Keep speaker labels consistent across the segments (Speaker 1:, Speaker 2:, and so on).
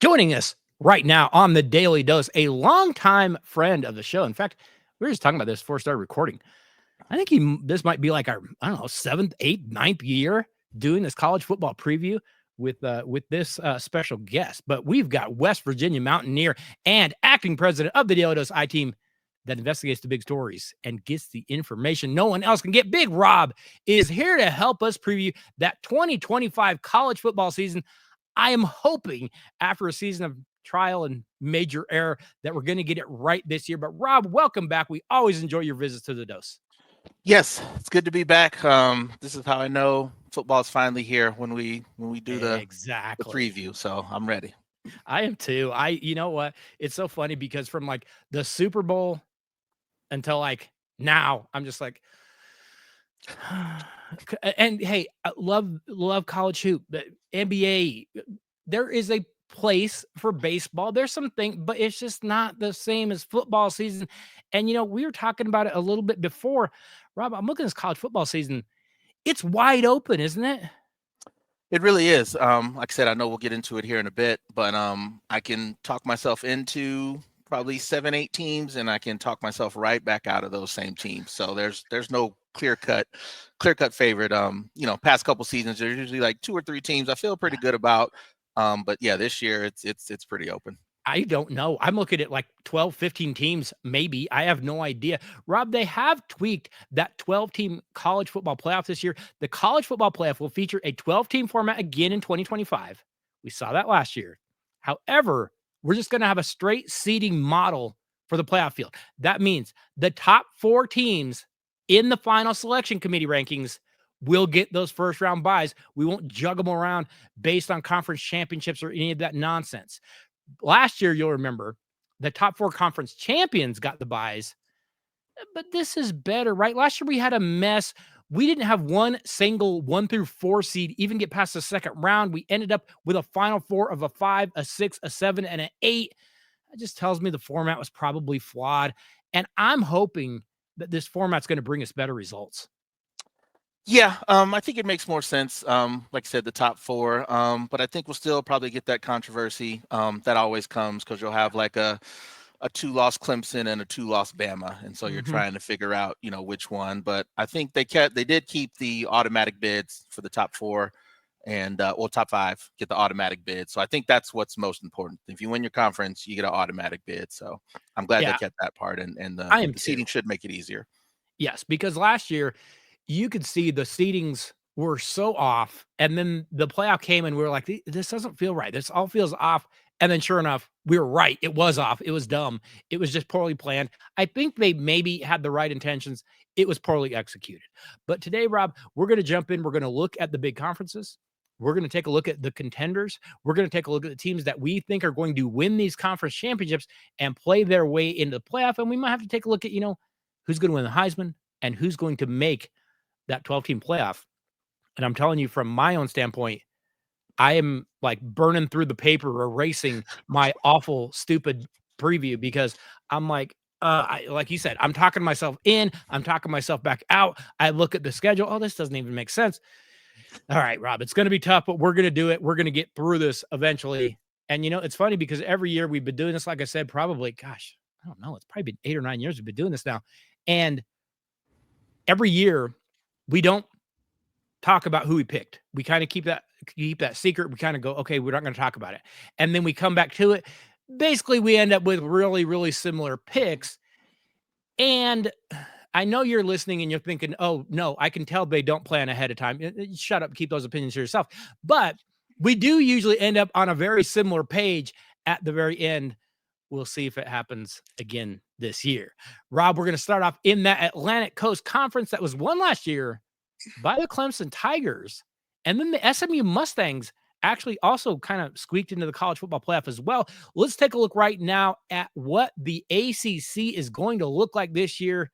Speaker 1: Joining us right now on the Daily Dose, a longtime friend of the show. In fact, we were just talking about this before we started recording. I think this might be like our, I don't know, 7th, 8th, 9th year doing this college football preview with this special guest. But we've got West Virginia Mountaineer and acting president of the Daly Dose I-Team that investigates the big stories and gets the information no one else can get. Big Robb is here to help us preview that 2025 college football season. I am hoping after a season of trial and major error that we're going to get it right this year. But Robb, welcome back. We always enjoy your visits to the Dose.
Speaker 2: Yes, it's good to be back. This is how I know football is finally here when we do the preview. So I'm ready.
Speaker 1: I am too. You know what? It's so funny because from like the Super Bowl until like now, I'm just like, and hey, I love college hoop, but NBA, there is a place for baseball. There's something, but it's just not the same as football season. And you know, we were talking about it a little bit before. Robb, I'm looking at this college football season. It's wide open, isn't it?
Speaker 2: It really is. Like I said, I know we'll get into it here in a bit, but I can talk myself into probably 7, 8 teams, and I can talk myself right back out of those same teams. So there's no clear cut favorite. Past couple seasons, there's usually like 2 or 3 teams I feel pretty good about. But yeah, this year it's pretty open.
Speaker 1: I don't know. I'm looking at like 12, 15 teams, maybe. I have no idea. Robb, they have tweaked that 12-team college football playoff this year. The college football playoff will feature a 12-team format again in 2025. We saw that last year. However, we're just going to have a straight seeding model for the playoff field. That means the top 4 teams in the final selection committee rankings will get those first-round buys. We won't juggle them around based on conference championships or any of that nonsense. Last year, you'll remember, the top 4 conference champions got the buys, but this is better, right? Last year, we had a mess. We didn't have one single 1 through 4 seed even get past the second round. We ended up with a final 4 of a 5, a 6, a 7, and an 8. That just tells me the format was probably flawed, and I'm hoping that this format's going to bring us better results.
Speaker 2: Yeah, I think it makes more sense. Like I said, the top 4, but I think we'll still probably get that controversy that always comes because you'll have like a 2-loss Clemson and a 2-loss Bama, and so you're trying to figure out which one. But I think they did keep the automatic bids for the top 4, and top 5 get the automatic bid. So I think that's what's most important. If you win your conference, you get an automatic bid. So I'm glad they kept that part, and the seeding should make it easier.
Speaker 1: Yes, because last year you could see the seedings were so off, and then the playoff came and we were like, this doesn't feel right. This all feels off. And then sure enough, we were right. It was off. It was dumb. It was just poorly planned. I think they maybe had the right intentions. It was poorly executed. But today, Robb, we're going to jump in. We're going to look at the big conferences. We're going to take a look at the contenders. We're going to take a look at the teams that we think are going to win these conference championships and play their way into the playoff. And we might have to take a look at, who's going to win the Heisman and who's going to make that 12-team playoff. And I'm telling you, from my own standpoint, I am like burning through the paper, erasing my awful, stupid preview because I'm like, like you said, I'm talking myself in, I'm talking myself back out. I look at the schedule. Oh, this doesn't even make sense. All right, Robb, it's going to be tough, but we're going to do it. We're going to get through this eventually. And, it's funny because every year we've been doing this, like I said, probably, gosh, I don't know. It's probably been 8 or 9 years we've been doing this now. And every year we don't talk about who we picked. We kind of keep that secret. We kind of go, okay, we're not going to talk about it. And then we come back to it. Basically, we end up with really, really similar picks. And I know you're listening and you're thinking, oh, no, I can tell they don't plan ahead of time. Shut up, keep those opinions to yourself. But we do usually end up on a very similar page at the very end. We'll see if it happens again this year. Robb, we're going to start off in that Atlantic Coast Conference that was won last year by the Clemson Tigers. And then the SMU Mustangs actually also kind of squeaked into the college football playoff as well. Let's take a look right now at what the ACC is going to look like this year.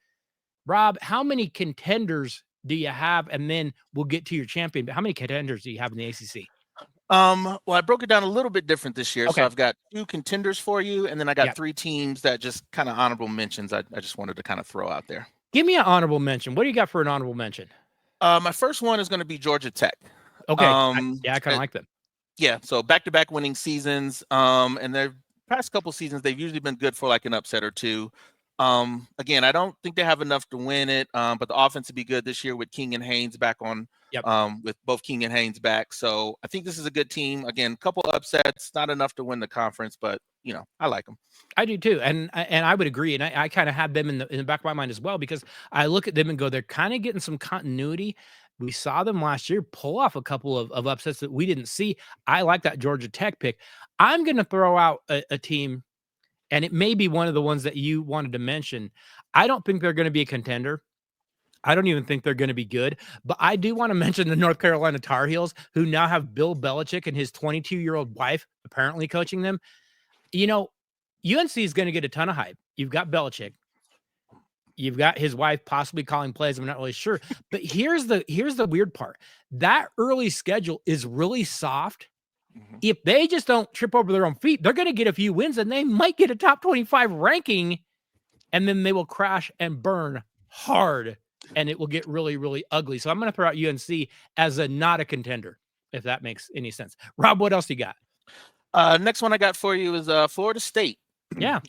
Speaker 1: Robb, how many contenders do you have? And then we'll get to your champion. But how many contenders do you have in the ACC?
Speaker 2: Well, I broke it down a little bit different this year. Okay. So I've got 2 contenders for you, and then I got 3 teams that just kind of honorable mentions I just wanted to kind of throw out there.
Speaker 1: Give me an honorable mention. What do you got for an honorable mention?
Speaker 2: My first one is going to be Georgia Tech.
Speaker 1: Okay. I kind of like them.
Speaker 2: Yeah, so back-to-back winning seasons, and their past couple seasons, they've usually been good for like an upset or two. Again, I don't think they have enough to win it, but the offense would be good this year with King and Haynes back on,
Speaker 1: Yep.
Speaker 2: with both King and Haynes back. So I think this is a good team. Again, couple upsets, not enough to win the conference, but I like them.
Speaker 1: I do too, and I would agree, and I kind of had them in the back of my mind as well because I look at them and go, they're kind of getting some continuity. We saw them last year pull off a couple of upsets that we didn't see. I like that Georgia Tech pick. I'm going to throw out a team, and it may be one of the ones that you wanted to mention. I don't think they're going to be a contender. I don't even think they're going to be good, but I do want to mention the North Carolina Tar Heels, who now have Bill Belichick and his 22-year-old wife apparently coaching them. You know, UNC is going to get a ton of hype. You've got Belichick. You've got his wife possibly calling plays. I'm not really sure. But here's the weird part. That early schedule is really soft.
Speaker 2: Mhm.
Speaker 1: If they just don't trip over their own feet, they're going to get a few wins and they might get a top 25 ranking, and then they will crash and burn hard and it will get really, really ugly. So I'm going to throw out UNC as a not a contender, if that makes any sense. Rob, what else you got?
Speaker 2: Next one I got for you is Florida State.
Speaker 1: Yeah.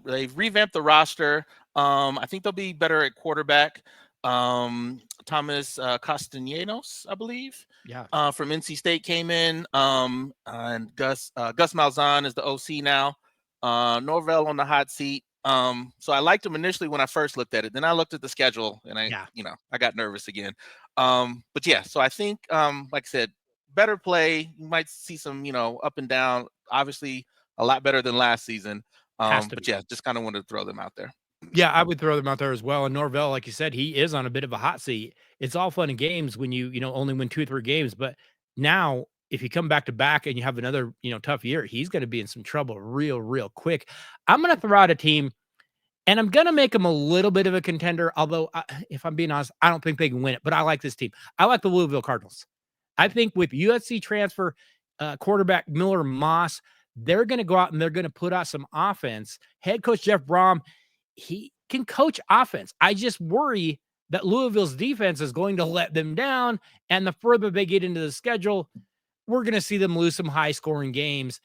Speaker 2: They've revamped the roster. I think they'll be better at quarterback. Thomas Castellanos, I believe,
Speaker 1: Yeah.
Speaker 2: from NC State came in. And Gus Malzahn is the OC now. Norvell on the hot seat. So I liked him initially when I first looked at it. Then I looked at the schedule and I got nervous again. But yeah, so I think, like I said, better play. You might see some, up and down. Obviously, a lot better than last season.
Speaker 1: Has to
Speaker 2: But
Speaker 1: be.
Speaker 2: yeah, just kind of wanted to throw them out there.
Speaker 1: Yeah, I would throw them out there as well. And Norvell, like you said, he is on a bit of a hot seat. It's all fun and games when you only win 2 or 3 games. But now, if you come back to back and you have another, tough year, he's going to be in some trouble real, real quick. I'm going to throw out a team and I'm going to make them a little bit of a contender. Although, if I'm being honest, I don't think they can win it. But I like this team. I like the Louisville Cardinals. I think with USC transfer quarterback Miller Moss, they're going to go out and they're going to put out some offense. Head coach Jeff Brom, he can coach offense. I just worry that Louisville's defense is going to let them down. And the further they get into the schedule, we're going to see them lose some high scoring games.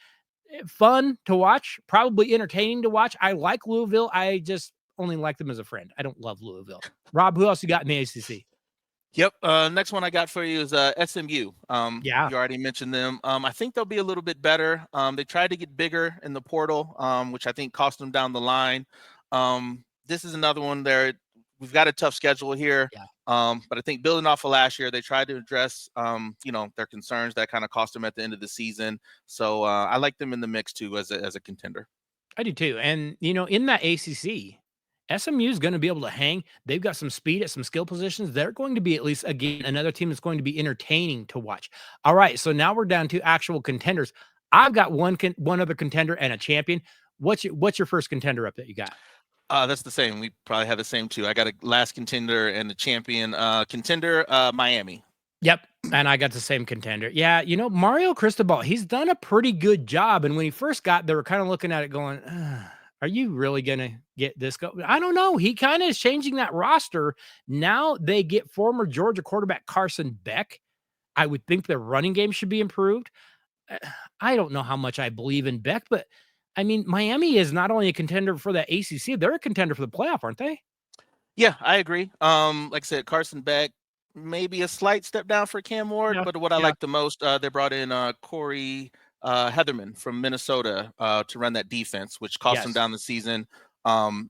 Speaker 1: Fun to watch, probably entertaining to watch. I like Louisville. I just only like them as a friend. I don't love Louisville. Rob, who else you got in the ACC?
Speaker 2: Yep. Next one I got for you is SMU.
Speaker 1: Yeah.
Speaker 2: You already mentioned them. I think they'll be a little bit better. They tried to get bigger in the portal, which I think cost them down the line. This is another one there. We've got a tough schedule here.
Speaker 1: Yeah.
Speaker 2: But I think building off of last year, they tried to address, their concerns that kind of cost them at the end of the season. So I like them in the mix too as a contender.
Speaker 1: I do too. And, in that ACC, SMU is going to be able to hang. They've got some speed at some skill positions. They're going to be at least, again, another team that's going to be entertaining to watch. All right. So now we're down to actual contenders. I've got one other contender and a champion. What's your first contender up that you got?
Speaker 2: That's the same. We probably have the same too. I got a last contender and a champion. Contender, Miami.
Speaker 1: Yep. And I got the same contender. Yeah. Mario Cristobal, he's done a pretty good job. And when he first got, they were kind of looking at it going, are you really going to get this go? I don't know. He kind of is changing that roster. Now they get former Georgia quarterback Carson Beck. I would think their running game should be improved. I don't know how much I believe in Beck, but I mean, Miami is not only a contender for the ACC, they're a contender for the playoff, aren't they?
Speaker 2: Yeah, I agree. Like I said, Carson Beck, maybe a slight step down for Cam Ward,
Speaker 1: Yeah,
Speaker 2: but what I
Speaker 1: yeah.
Speaker 2: like the most, they brought in Corey Heatherman from Minnesota to run that defense, which cost them
Speaker 1: Yes.
Speaker 2: down the season.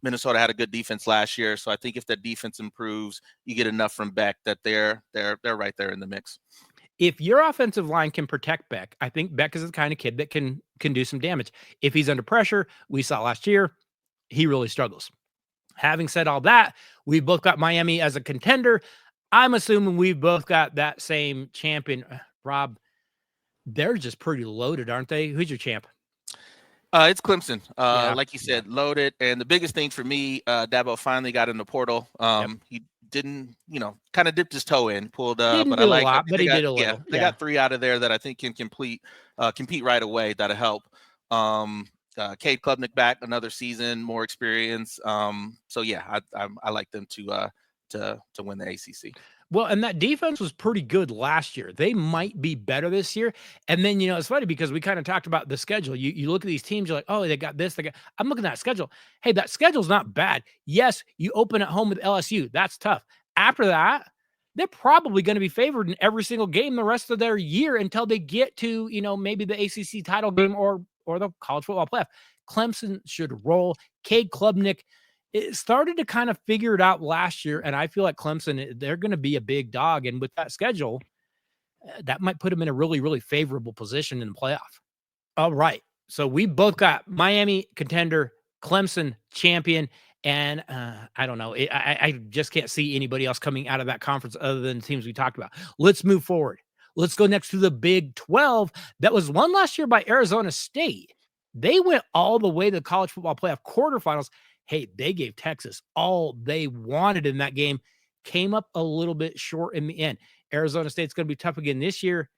Speaker 2: Minnesota had a good defense last year, so I think if that defense improves, you get enough from Beck that they're right there in the mix.
Speaker 1: If your offensive line can protect Beck, I think Beck is the kind of kid that can do some damage. If he's under pressure, we saw last year, he really struggles. Having said all that, we both got Miami as a contender. I'm assuming we've both got that same champion. Rob, they're just pretty loaded, aren't they? Who's your champ?
Speaker 2: It's Clemson.
Speaker 1: Yeah.
Speaker 2: Like you said, loaded. And the biggest thing for me, Dabo finally got in the portal.
Speaker 1: Yep.
Speaker 2: He didn't, kind of dipped his toe in, pulled,
Speaker 1: Didn't
Speaker 2: but
Speaker 1: do a
Speaker 2: I
Speaker 1: lot,
Speaker 2: think
Speaker 1: but
Speaker 2: they
Speaker 1: he
Speaker 2: got,
Speaker 1: did a little.
Speaker 2: they got 3 out of there that I think can compete right away. That'll help. Cade Klubnik back another season, more experience. So yeah, I like them to win the ACC.
Speaker 1: Well, and that defense was pretty good last year. They might be better this year. And then, it's funny because we kind of talked about the schedule. You look at these teams, you're like, oh, they got this. I'm looking at that schedule. Hey, that schedule's not bad. Yes, you open at home with LSU. That's tough. After that, they're probably going to be favored in every single game the rest of their year until they get to, maybe the ACC title game or the college football playoff. Clemson should roll. Cade Klubnik, it started to kind of figure it out last year, and I feel like Clemson, they're going to be a big dog, and with that schedule, that might put them in a really, really favorable position in the playoff. All right, so we both got Miami contender, Clemson champion, and I don't know. I just can't see anybody else coming out of that conference other than the teams we talked about. Let's move forward. Let's go next to the Big 12. That was won last year by Arizona State. They went all the way to the college football playoff quarterfinals. Hey, they gave Texas all they wanted in that game. Came up a little bit short in the end. Arizona State's going to be tough again this year.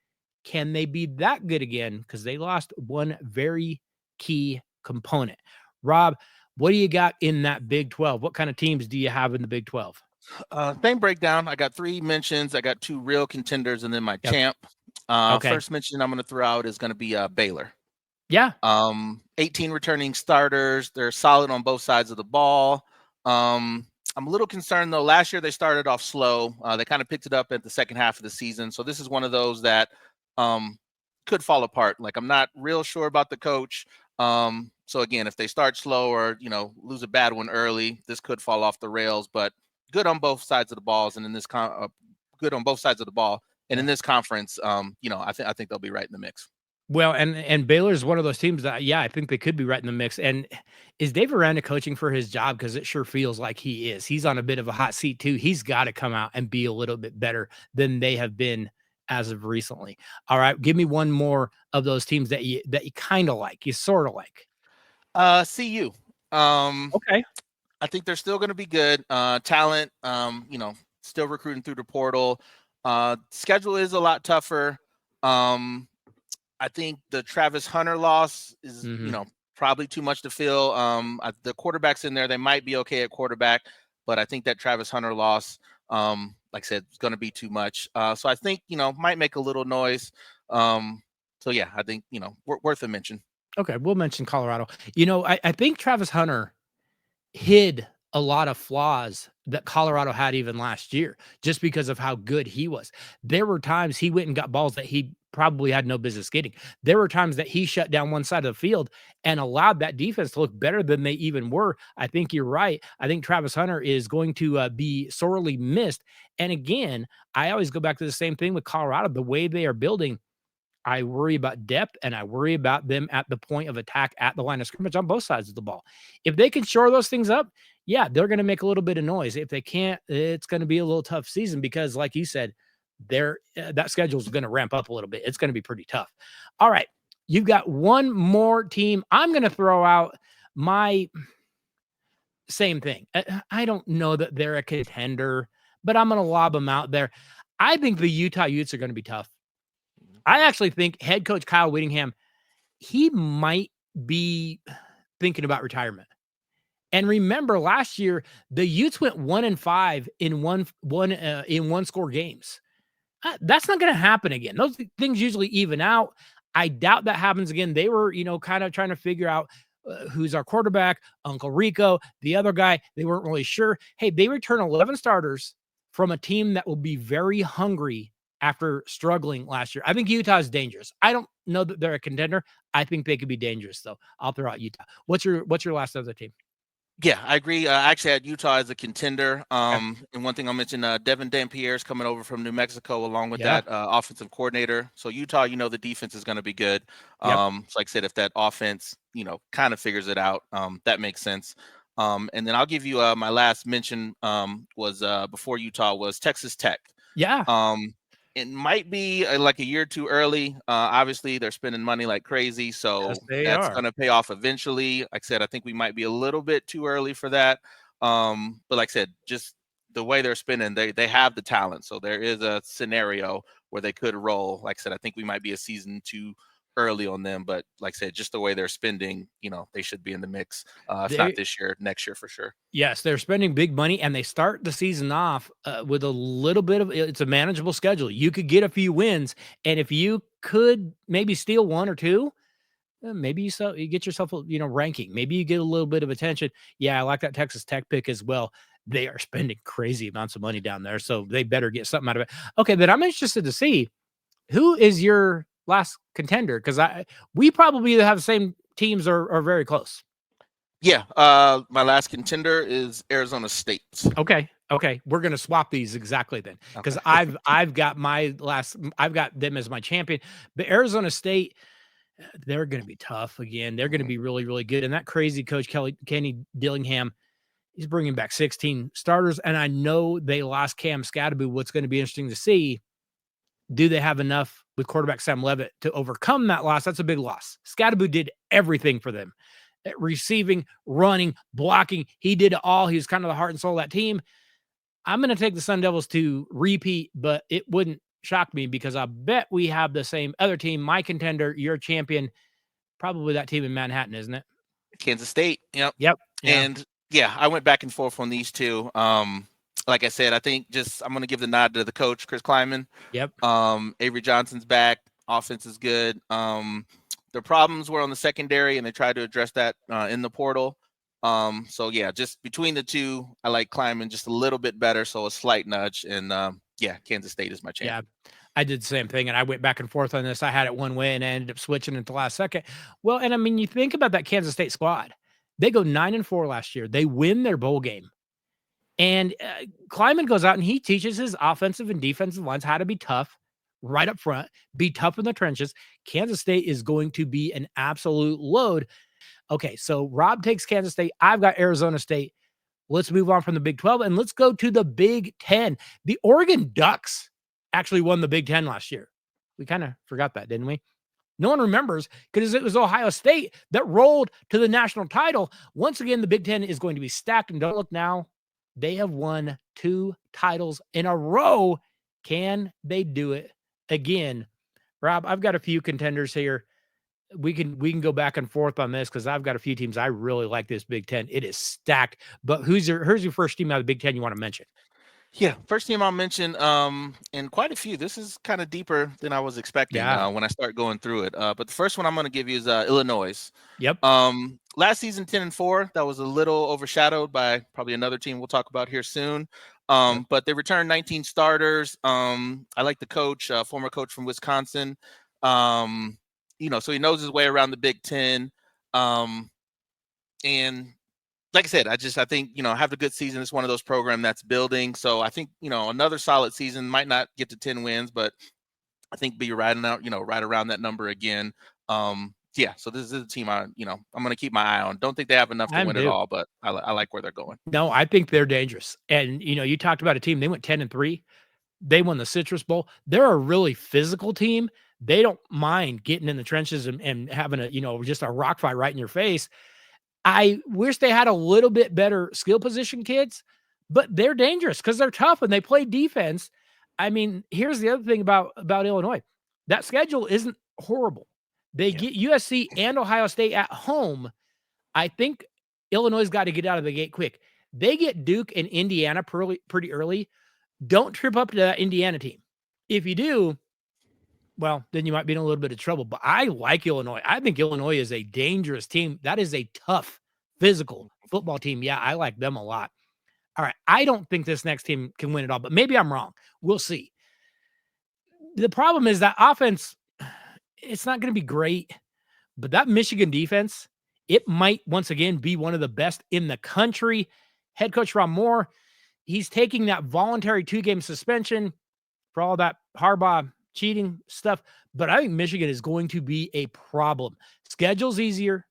Speaker 1: Can they be that good again? Because they lost one very key component. Rob, what do you got in that Big 12? What kind of teams do you have in the Big 12?
Speaker 2: Same breakdown. I got 3 mentions. I got 2 real contenders, and then my champ.
Speaker 1: Okay.
Speaker 2: First mention I'm going to throw out is going to be Baylor.
Speaker 1: Yeah.
Speaker 2: 18 returning starters. They're solid on both sides of the ball. I'm a little concerned though. Last year they started off slow. They kind of picked it up at the second half of the season. So this is one of those that could fall apart. Like I'm not real sure about the coach. So again, if they start slow or lose a bad one early, this could fall off the rails. But good on both sides of the balls, and in this good on both sides of the ball, and in this conference, I think they'll be right in the mix.
Speaker 1: Well, and Baylor's one of those teams that, I think they could be right in the mix. And is Dave Aranda coaching for his job? Because it sure feels like he is. He's on a bit of a hot seat too. He's got to come out and be a little bit better than they have been as of recently. All right, give me one more of those teams that you kind of like, you sort of like.
Speaker 2: CU.
Speaker 1: Okay.
Speaker 2: I think they're still going to be good. Talent, still recruiting through the portal. Schedule is a lot tougher. I think the Travis Hunter loss is, probably too much to fill. The quarterbacks in there, they might be okay at quarterback, but I think that Travis Hunter loss, like I said, is going to be too much. So I think, might make a little noise. So yeah, I think, worth a mention.
Speaker 1: Okay, we'll mention Colorado. I think Travis Hunter hid a lot of flaws that Colorado had even last year, just because of how good he was. There were times he went and got balls that he probably had no business getting. There were times that he shut down one side of the field and allowed that defense to look better than they even were. I think you're right. I think Travis Hunter is going to be sorely missed. And again, I always go back to the same thing with Colorado, the way they are building. I worry about depth, and I worry about them at the point of attack at the line of scrimmage on both sides of the ball. If they can shore those things up, yeah, they're going to make a little bit of noise. If they can't, it's going to be a little tough season because, like you said, that schedule is going to ramp up a little bit. It's going to be pretty tough. All right, you've got one more team. I'm going to throw out my same thing. I don't know that they're a contender, but I'm going to lob them out there. I think the Utah Utes are going to be tough. I actually think head coach Kyle Whittingham, he might be thinking about retirement. And remember, last year the Utes went 1-5 in one score games. That's not going to happen again. Those things usually even out. I doubt that happens again. They were, kind of trying to figure out who's our quarterback, Uncle Rico, the other guy. They weren't really sure. Hey, they return 11 starters from a team that will be very hungry after struggling last year. I think Utah is dangerous. I don't know that they're a contender. I think they could be dangerous, though. I'll throw out Utah. What's your last other team?
Speaker 2: Yeah, I agree. I actually had Utah as a contender. And one thing I'll mention, Devin Dampierre is coming over from New Mexico along with that offensive coordinator. So Utah, the defense is going to be good. So like I said, if that offense, kind of figures it out, that makes sense. And then I'll give you my last mention was before Utah was Texas Tech.
Speaker 1: Yeah.
Speaker 2: It might be like a year too early. Obviously, they're spending money like crazy, so that's going to pay off eventually. Like I said, I think we might be a little bit too early for that. But like I said, just the way they're spending, they have the talent. So there is a scenario where they could roll. Like I said, I think we might be a season too early on them, but like I said, just the way they're spending, they should be in the mix. If not
Speaker 1: They
Speaker 2: this year, next year for sure.
Speaker 1: Yes, they're spending big money, and they start the season off, with a little bit of it's a manageable schedule. You could get a few wins, and if you could maybe steal 1 or 2, maybe you get yourself a, ranking. Maybe you get a little bit of attention. Yeah, I like that Texas Tech pick as well. They are spending crazy amounts of money down there, so they better get something out of it. Okay, but I'm interested to see who is your last contender, because we probably either have the same teams or are very close.
Speaker 2: Yeah, my last contender is Arizona State.
Speaker 1: Okay. Okay. We're gonna swap these exactly then, because
Speaker 2: Okay.
Speaker 1: I've got I've got them as my champion. But Arizona State, they're gonna be tough again. They're gonna
Speaker 2: Mhm.
Speaker 1: be really, really good. And that crazy coach Kenny Dillingham, he's bringing back 16 starters. And I know they lost Cam Scadaboo. What's going to be interesting to see, do they have enough with quarterback Sam Levitt to overcome that loss? That's a big loss. Scadaboo did everything for them. Receiving, running, blocking. He did it all. He was kind of the heart and soul of that team. I'm going to take the Sun Devils to repeat, but it wouldn't shock me because I bet we have the same other team. My contender, your champion, probably that team in Manhattan, isn't it?
Speaker 2: Kansas State. Yep.
Speaker 1: Yep. Yeah.
Speaker 2: And yeah, I went back and forth on these two. Like I said, I think I'm going to give the nod to the coach, Chris Kleiman.
Speaker 1: Yep.
Speaker 2: Avery Johnson's back. Offense is good. Their problems were on the secondary, and they tried to address that in the portal. So yeah, just between the two, I like Kleiman just a little bit better. So a slight nudge, and yeah, Kansas State is my champion.
Speaker 1: Yeah. I did the same thing, and I went back and forth on this. I had it one way, and I ended up switching at the last second. Well, and I mean, you think about that Kansas State squad. They go 9-4 last year. They win their bowl game. And Kleiman goes out and he teaches his offensive and defensive lines how to be tough right up front, be tough in the trenches. Kansas State is going to be an absolute load. Okay, so Rob takes Kansas State. I've got Arizona State. Let's move on from the Big 12 and let's go to the Big 10. The Oregon Ducks actually won the Big 10 last year. We kind of forgot that, didn't we? No one remembers because it was Ohio State that rolled to the national title. Once again, the Big 10 is going to be stacked. And don't look now, they have won 2 titles in a row. Can they do it again? Rob, I've got a few contenders here. We can go back and forth on this because I've got a few teams I really like this Big 10. It is stacked. But who's your first team out of the Big 10 you want to mention?
Speaker 2: Yeah, first team I'll mention, and quite a few. This is kind of deeper than I was expecting when I start going through it. But the first one I'm going to give you is Illinois.
Speaker 1: Yep.
Speaker 2: Last season 10-4, that was a little overshadowed by probably another team we'll talk about here soon. But they returned 19 starters. I like the coach, former coach from Wisconsin. So he knows his way around the Big 10. And like I said, I think, have a good season. It's one of those programs that's building. So I think, another solid season, might not get to 10 wins, but I think be riding out, right around that number again. Yeah, so this is a team I'm going to keep my eye on. Don't think they have enough to win it all, but I like where they're going.
Speaker 1: No, I think they're dangerous. And, you talked about a team, they went 10-3. They won the Citrus Bowl. They're a really physical team. They don't mind getting in the trenches and having just a rock fight right in your face. I wish they had a little bit better skill position kids, but they're dangerous because they're tough and they play defense. I mean, here's the other thing about Illinois. That schedule isn't horrible. They get USC and Ohio State at home. I think Illinois got to get out of the gate quick. They get Duke and Indiana pretty early. Don't trip up to that Indiana team. If you do, well, then you might be in a little bit of trouble. But I like Illinois. I think Illinois is a dangerous team. That is a tough, physical football team. Yeah, I like them a lot. All right. I don't think this next team can win it all, but maybe I'm wrong. We'll see. The problem is that offense, it's not going to be great, but that Michigan defense, it might once again be one of the best in the country. Head coach Ron Moore, he's taking that voluntary 2-game suspension for all that Harbaugh cheating stuff, but I think Michigan is going to be a problem. Schedule's easier.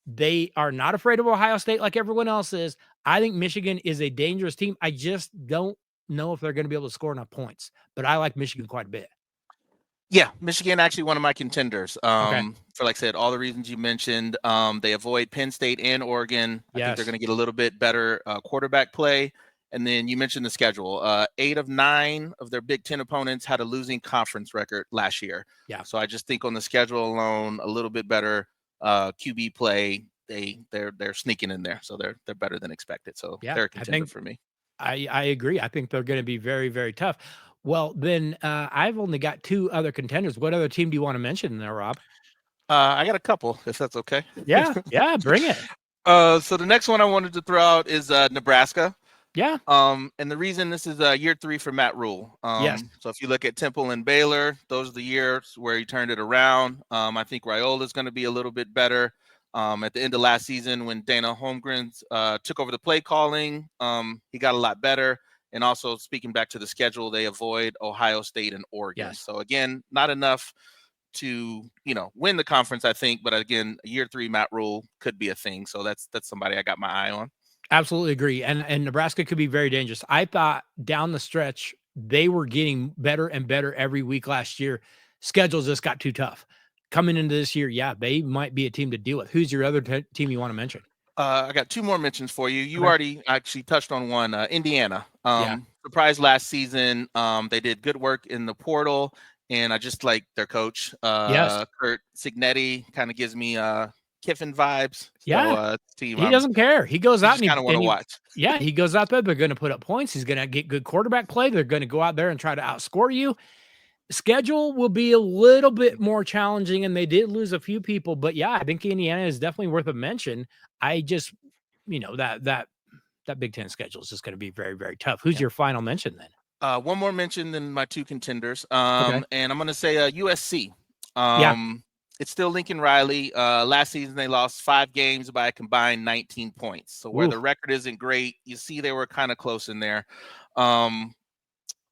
Speaker 1: They are not afraid of Ohio State like everyone else is. I think Michigan is a dangerous team. I just don't know if they're going to be able to score enough points, but I like Michigan quite a bit.
Speaker 2: Yeah, Michigan actually one of my contenders.
Speaker 1: Okay.
Speaker 2: For like I said, all the reasons you mentioned. They avoid Penn State and Oregon. I think they're going to get a little bit better quarterback play. And then you mentioned the schedule. 8 of 9 of their Big Ten opponents had a losing conference record last year.
Speaker 1: Yeah.
Speaker 2: So I just think on the schedule alone, a little bit better QB play. They're sneaking in there, so they're better than expected. So
Speaker 1: Yeah,
Speaker 2: they're a
Speaker 1: I
Speaker 2: contender
Speaker 1: think
Speaker 2: for me.
Speaker 1: I agree. I think they're going to be very, very tough. Well, then I've only got 2 other contenders. What other team do you want to mention there, Rob?
Speaker 2: I got a couple, if that's okay.
Speaker 1: Yeah, yeah, bring it.
Speaker 2: So the next one I wanted to throw out is Nebraska.
Speaker 1: Yeah.
Speaker 2: And the reason this is year 3 for Matt Rule.
Speaker 1: Yes.
Speaker 2: So if you look at Temple and Baylor, those are the years where he turned it around. I think Raiola is going to be a little bit better. At the end of last season, when Dana Holmgren took over the play calling, he got a lot better. And also speaking back to the schedule, they avoid Ohio State and Oregon.
Speaker 1: Yes.
Speaker 2: So again, not enough to win the conference, I think. But again, year 3 Matt Rule could be a thing. So that's somebody I got my eye on.
Speaker 1: Absolutely agree. And Nebraska could be very dangerous. I thought down the stretch they were getting better and better every week last year. Schedules just got too tough. Coming into this year, yeah, they might be a team to deal with. Who's your other team you want to mention?
Speaker 2: I got 2 more mentions for you. You
Speaker 1: Okay.
Speaker 2: already actually touched on one. Indiana.
Speaker 1: Yeah.
Speaker 2: Surprised last season. They did good work in the portal, and I just like their coach.
Speaker 1: Yes.
Speaker 2: Kurt Cignetti kind of gives me Kiffin vibes.
Speaker 1: Yeah.
Speaker 2: So team,
Speaker 1: He doesn't care. He goes out
Speaker 2: just kind of want to watch.
Speaker 1: yeah, he goes out there. They're going to put up points. He's going to get good quarterback play. They're going to go out there and try to outscore you. Schedule will be a little bit more challenging, and they did lose a few people, but yeah, I think Indiana is definitely worth a mention. I just, that Big Ten schedule is just going to be very, very tough. Who's your final mention then?
Speaker 2: One more mention than my 2 contenders.
Speaker 1: Okay.
Speaker 2: And I'm going to say USC.
Speaker 1: Yeah.
Speaker 2: It's still Lincoln Riley. Last season, they lost 5 games by a combined 19 points. So where the record isn't great, you see they were kind of close in there.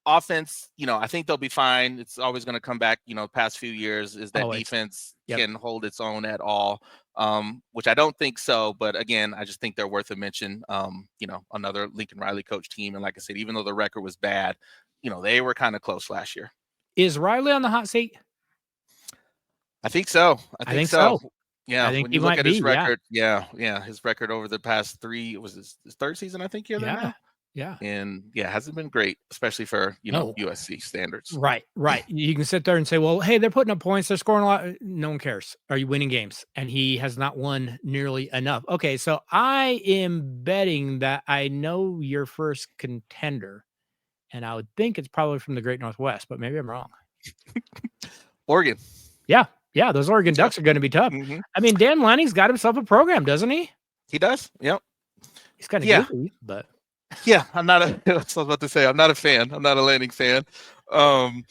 Speaker 2: Offense, I think they'll be fine. It's always going to come back, past few years is that defense can hold its own at all, which I don't think so. But again, I just think they're worth a mention. Another Lincoln Riley coach team. And like I said, even though the record was bad, they were kind of close last year.
Speaker 1: Is Riley on the hot seat?
Speaker 2: I think so.
Speaker 1: I think so.
Speaker 2: Yeah,
Speaker 1: I think
Speaker 2: when
Speaker 1: he
Speaker 2: you look
Speaker 1: might
Speaker 2: at his
Speaker 1: be,
Speaker 2: record, his record over the past 3 was his 3rd season, I think.
Speaker 1: Yeah.
Speaker 2: And hasn't been great, especially for USC standards.
Speaker 1: Right. You can sit there and say, well, hey, they're putting up points, they're scoring a lot. No one cares. Are you winning games? And he has not won nearly enough. Okay, so I am betting that I know your first contender, and I would think it's probably from the Great Northwest, but maybe I'm wrong.
Speaker 2: Oregon.
Speaker 1: Yeah, those Oregon Ducks are going to be tough.
Speaker 2: Mm-hmm.
Speaker 1: I mean, Dan Lanning's got himself a program, doesn't he?
Speaker 2: He does. Yep.
Speaker 1: He's kind of goofy, but
Speaker 2: I'm not I was about to say I'm not a fan. I'm not a Lanning fan. But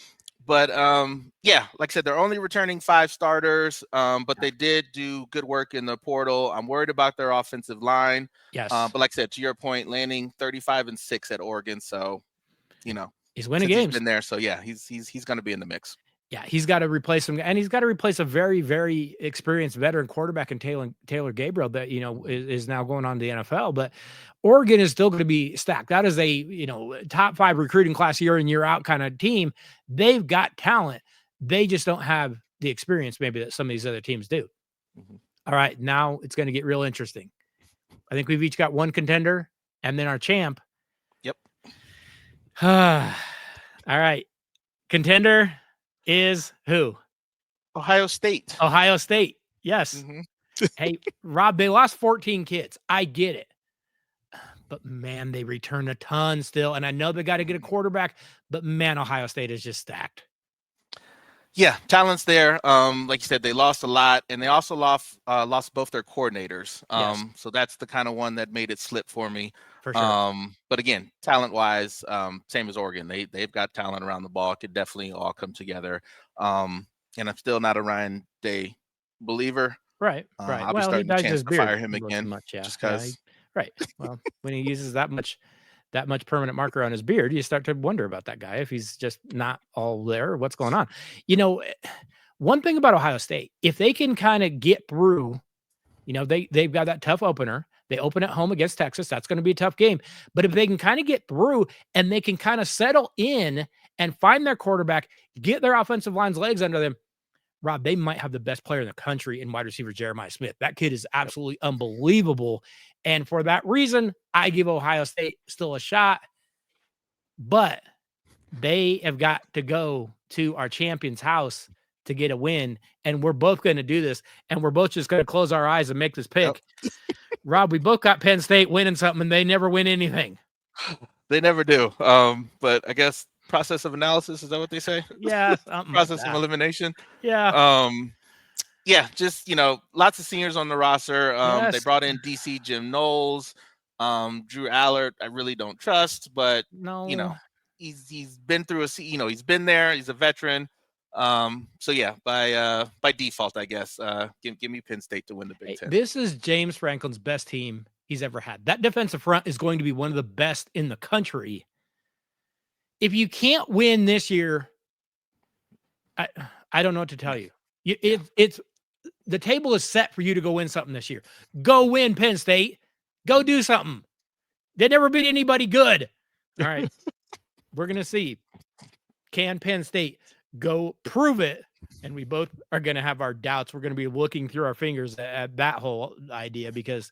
Speaker 2: like I said, they're only returning 5 starters, but they did do good work in the portal. I'm worried about their offensive line.
Speaker 1: Yes.
Speaker 2: But like I said, to your point, Lanning 35-6 at Oregon, so
Speaker 1: he's winning games.
Speaker 2: He's been there, so he's going to be in the mix.
Speaker 1: Yeah, he's got to replace him, and he's got to replace a very, very experienced veteran quarterback in Taylor Gabriel that is now going on to the NFL. But Oregon is still going to be stacked. That is a top 5 recruiting class year in year out kind of team. They've got talent. They just don't have the experience maybe that some of these other teams do. Mm-hmm. All right, now it's going to get real interesting. I think we've each got one contender, and then our champ.
Speaker 2: Yep.
Speaker 1: All right, contender is who?
Speaker 2: Ohio State.
Speaker 1: Yes.
Speaker 2: Mm-hmm.
Speaker 1: Hey, Rob, they lost 14 kids. I get it. But man, they return a ton still. And I know they got to get a quarterback, but man, Ohio State is just stacked.
Speaker 2: Yeah, talent's there. Like you said, they lost a lot, and they also lost both their coordinators. So that's the kind of one that made it slip for me.
Speaker 1: For sure.
Speaker 2: But again, talent-wise, same as Oregon. They've got talent around the ball. It could definitely all come together. And I'm still not a Ryan Day believer.
Speaker 1: Right.
Speaker 2: I'll be starting to fire him again. Just because.
Speaker 1: Right. Well, when he uses that much permanent marker on his beard, you start to wonder about that guy if he's just not all there or what's going on. One thing about Ohio State, if they can kind of get through, they've got that tough opener. They open at home against Texas. That's going to be a tough game. But if they can kind of get through and they can kind of settle in and find their quarterback, get their offensive line's legs under them, Rob, they might have the best player in the country in wide receiver Jeremiah Smith. That kid is absolutely unbelievable. And for that reason, I give Ohio State still a shot. But they have got to go to our champion's house to get a win. And we're both going to do this. And we're both just going to close our eyes and make this pick.
Speaker 2: Yep.
Speaker 1: Rob, we both got Penn State winning something, and they never win anything.
Speaker 2: They never do. But I guess process of analysis, is that what they say?
Speaker 1: Yeah,
Speaker 2: Process of elimination.
Speaker 1: Yeah.
Speaker 2: Yeah, just lots of seniors on the roster.
Speaker 1: Yes.
Speaker 2: They brought in DC Jim Knowles, Drew Allard. I really don't trust, but
Speaker 1: no,
Speaker 2: he's been through he's been there. He's a veteran. So yeah, by default, I guess, give me Penn State to win the Big Ten.
Speaker 1: This is James Franklin's best team he's ever had. That defensive front is going to be one of the best in the country. If you can't win this year, I don't know what to tell you. It's the table is set for you to go win something this year. Go win, Penn State. Go do something. They never beat anybody good. All right. We're going to see. Can Penn State go prove it? And we both are going to have our doubts. We're going to be looking through our fingers at that whole idea, because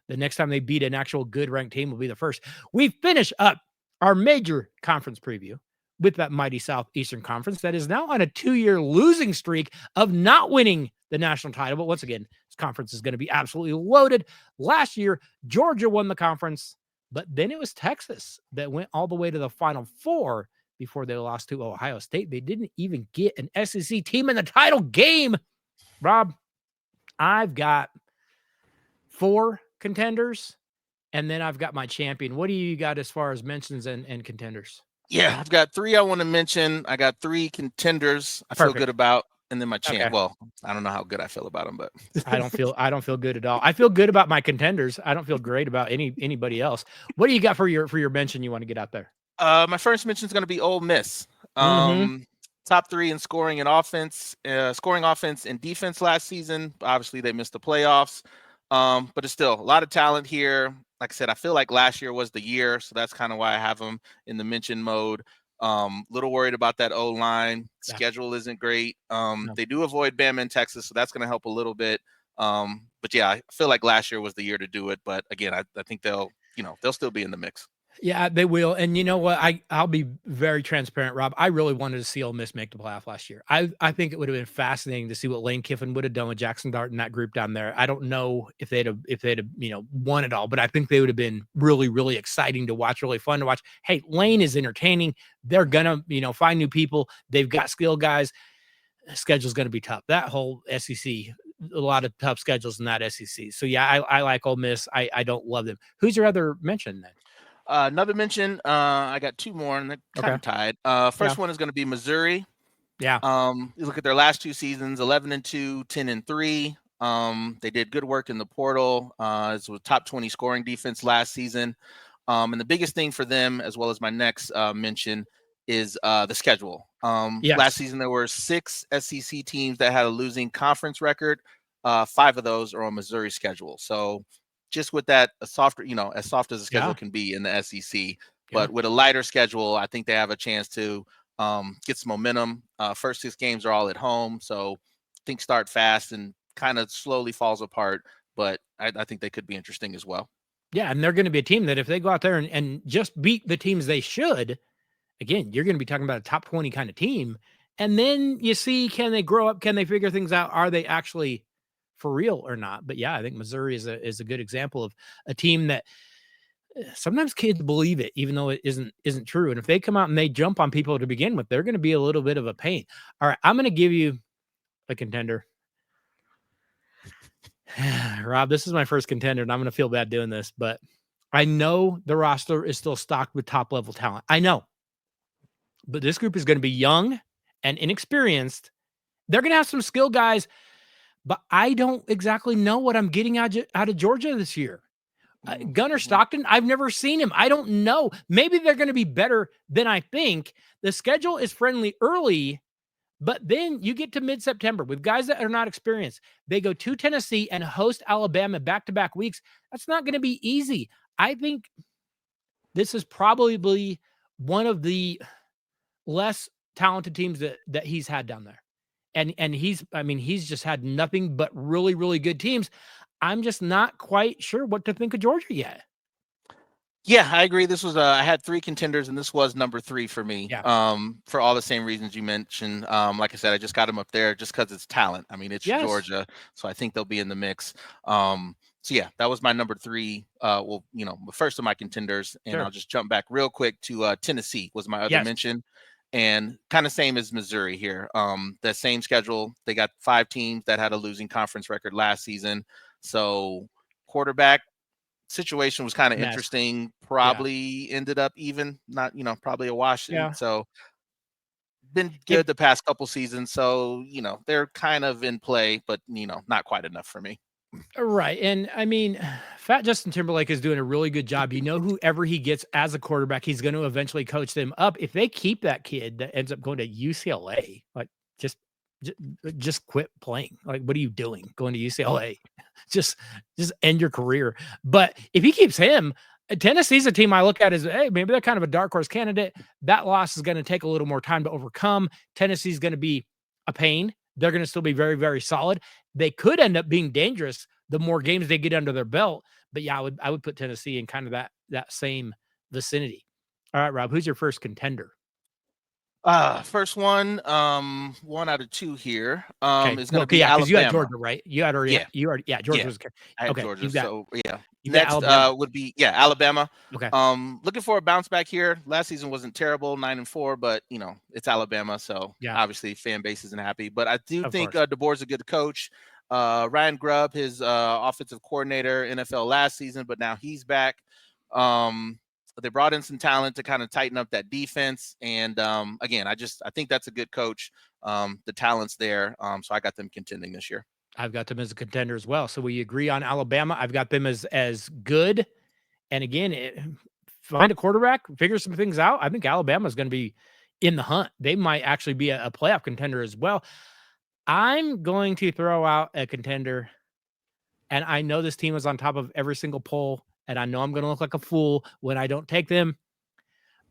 Speaker 1: the next time they beat an actual good ranked team will be the first. We finish up our major conference preview with that mighty Southeastern Conference that is now on a 2-year losing streak of not winning the national title. But once again, this conference is going to be absolutely loaded. Last year, Georgia won the conference, but then it was Texas that went all the way to the Final Four before they lost to Ohio State. They didn't even get an SEC team in the title game. Rob, I've got 4 contenders, and then I've got my champion. What do you got as far as mentions and contenders?
Speaker 2: Yeah, I've got 3 I want to mention. I got 3 contenders I feel good about, and then my champ. Okay. Well, I don't know how good I feel about them, but
Speaker 1: I don't feel good at all. I feel good about my contenders. I don't feel great about anybody else. What do you got for your mention you want to get out there?
Speaker 2: My first mention is going to be Ole Miss. Top 3 in scoring and offense, scoring offense and defense last season. Obviously, they missed the playoffs, but it's still a lot of talent here. Like I said, I feel like last year was the year, so that's kind of why I have them in the mention mode. Little worried about that O-line. Schedule isn't great. No. They do avoid Bama and Texas, so that's going to help a little bit. But yeah, I feel like last year was the year to do it. But again, I think they'll still be in the mix.
Speaker 1: Yeah, they will. And you know what? I'll be very transparent, Rob. I really wanted to see Ole Miss make the playoff last year. I think it would have been fascinating to see what Lane Kiffin would have done with Jackson Dart and that group down there. I don't know if they'd have won it all, but I think they would have been really, really exciting to watch, really fun to watch. Hey, Lane is entertaining. They're gonna, find new people. They've got skill guys. Schedule's gonna be tough. That whole SEC, a lot of tough schedules in that SEC. So yeah, I like Ole Miss. I don't love them. Who's your other mention then?
Speaker 2: Another mention, I got 2 more, and they're kind of tied. First one is going to be Missouri.
Speaker 1: Yeah.
Speaker 2: You look at their last 2 seasons, 11-2, 10-3. They did good work in the portal. It was top 20 scoring defense last season. And the biggest thing for them, as well as my next mention, is the schedule.
Speaker 1: Yes.
Speaker 2: Last season, there were 6 SEC teams that had a losing conference record. 5 of those are on Missouri's schedule. So just with that, as soft as the schedule can be in the SEC, but with a lighter schedule, I think they have a chance to get some momentum. First 6 games are all at home, so things start fast and kind of slowly falls apart, but I think they could be interesting as well.
Speaker 1: Yeah, and they're going to be a team that if they go out there and just beat the teams they should, again, you're going to be talking about a top 20 kind of team. And then you see, can they grow up? Can they figure things out? Are they actually for real or not? But yeah, I think Missouri is a good example of a team that sometimes kids believe it, even though it isn't true. And if they come out and they jump on people to begin with, they're going to be a little bit of a pain. All right, I'm going to give you a contender. Rob, this is my first contender, and I'm going to feel bad doing this, but I know the roster is still stocked with top level talent. I know, but this group is going to be young and inexperienced. They're going to have some skill guys, but I don't exactly know what I'm getting out of Georgia this year. Gunnar Stockton, I've never seen him. I don't know. Maybe they're going to be better than I think. The schedule is friendly early, but then you get to mid-September with guys that are not experienced. They go to Tennessee and host Alabama back-to-back weeks. That's not going to be easy. I think this is probably one of the less talented teams that he's had down there. And he's just had nothing but really, really good teams. I'm just not quite sure what to think of Georgia yet.
Speaker 2: Yeah, I agree. This was I had 3 contenders, and this was number 3 for me.
Speaker 1: Yeah.
Speaker 2: For all the same reasons you mentioned. Like I said, I just got them up there just because it's talent. I mean, it's
Speaker 1: Yes.
Speaker 2: Georgia, so I think they'll be in the mix. So yeah, that was my number 3. Well, the first of my contenders, and
Speaker 1: Sure.
Speaker 2: I'll just jump back real quick to Tennessee was my other
Speaker 1: Yes.
Speaker 2: mention, and kind of same as Missouri here. The same schedule. They got 5 teams that had a losing conference record last season, so quarterback situation was kind of
Speaker 1: Mess.
Speaker 2: interesting.
Speaker 1: Yeah.
Speaker 2: Probably ended up even, not, probably a wash. And
Speaker 1: Yeah.
Speaker 2: so been
Speaker 1: If
Speaker 2: good the past couple seasons. So, they're kind of in play, but not quite enough for me.
Speaker 1: Right. And I mean, Fat Justin Timberlake is doing a really good job. Whoever he gets as a quarterback, he's going to eventually coach them up. If they keep that kid that ends up going to UCLA, like just just, just quit playing. Like, what are you doing going to UCLA? just just end your career. But if he keeps him, Tennessee's a team I look at as, hey, maybe they're kind of a dark horse candidate. That loss is going to take a little more time to overcome. Tennessee's going to be a pain. They're going to still be very, very solid. They could end up being dangerous the more games they get under their belt. But yeah, I would put Tennessee in kind of that same vicinity. All right, Rob, who's your first contender?
Speaker 2: First one, 1 out of 2 here,
Speaker 1: Okay.
Speaker 2: is going
Speaker 1: Well,
Speaker 2: to be
Speaker 1: yeah, because you had
Speaker 2: Alabama.
Speaker 1: Georgia, right? You already, yeah, Georgia
Speaker 2: Yeah,
Speaker 1: was
Speaker 2: I had
Speaker 1: okay.
Speaker 2: Georgia.
Speaker 1: You've got
Speaker 2: So yeah,
Speaker 1: you got
Speaker 2: next
Speaker 1: Alabama.
Speaker 2: would be, Alabama.
Speaker 1: Okay.
Speaker 2: Looking for a bounce back here. Last season wasn't terrible, 9-4, but it's Alabama, so
Speaker 1: Yeah,
Speaker 2: obviously fan base isn't happy. But I do
Speaker 1: of
Speaker 2: think
Speaker 1: course.
Speaker 2: DeBoer's a good coach. Ryan Grubb, his offensive coordinator, NFL last season, but now he's back. They brought in some talent to kind of tighten up that defense, and again, I think that's a good coach. The talent's there, so I got them contending this year.
Speaker 1: I've got them as a contender as well. So we agree on Alabama. I've got them as good. And again, find a quarterback, figure some things out. I think Alabama is going to be in the hunt. They might actually be a playoff contender as well. I'm going to throw out a contender, and I know this team is on top of every single poll, and I know I'm going to look like a fool when I don't take them.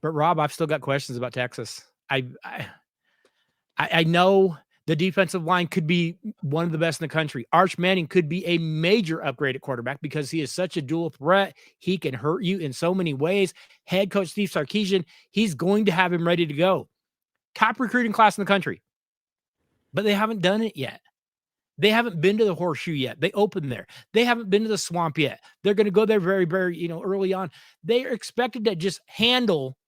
Speaker 1: But Rob, I've still got questions about Texas. I know the defensive line could be one of the best in the country. Arch Manning could be a major upgrade at quarterback because he is such a dual threat. He can hurt you in so many ways. Head coach Steve Sarkisian, he's going to have him ready to go. Top recruiting class in the country, but they haven't done it yet. They haven't been to the Horseshoe yet. They opened there. They haven't been to the Swamp yet. They're going to go there very, very, early on. They are expected to just handle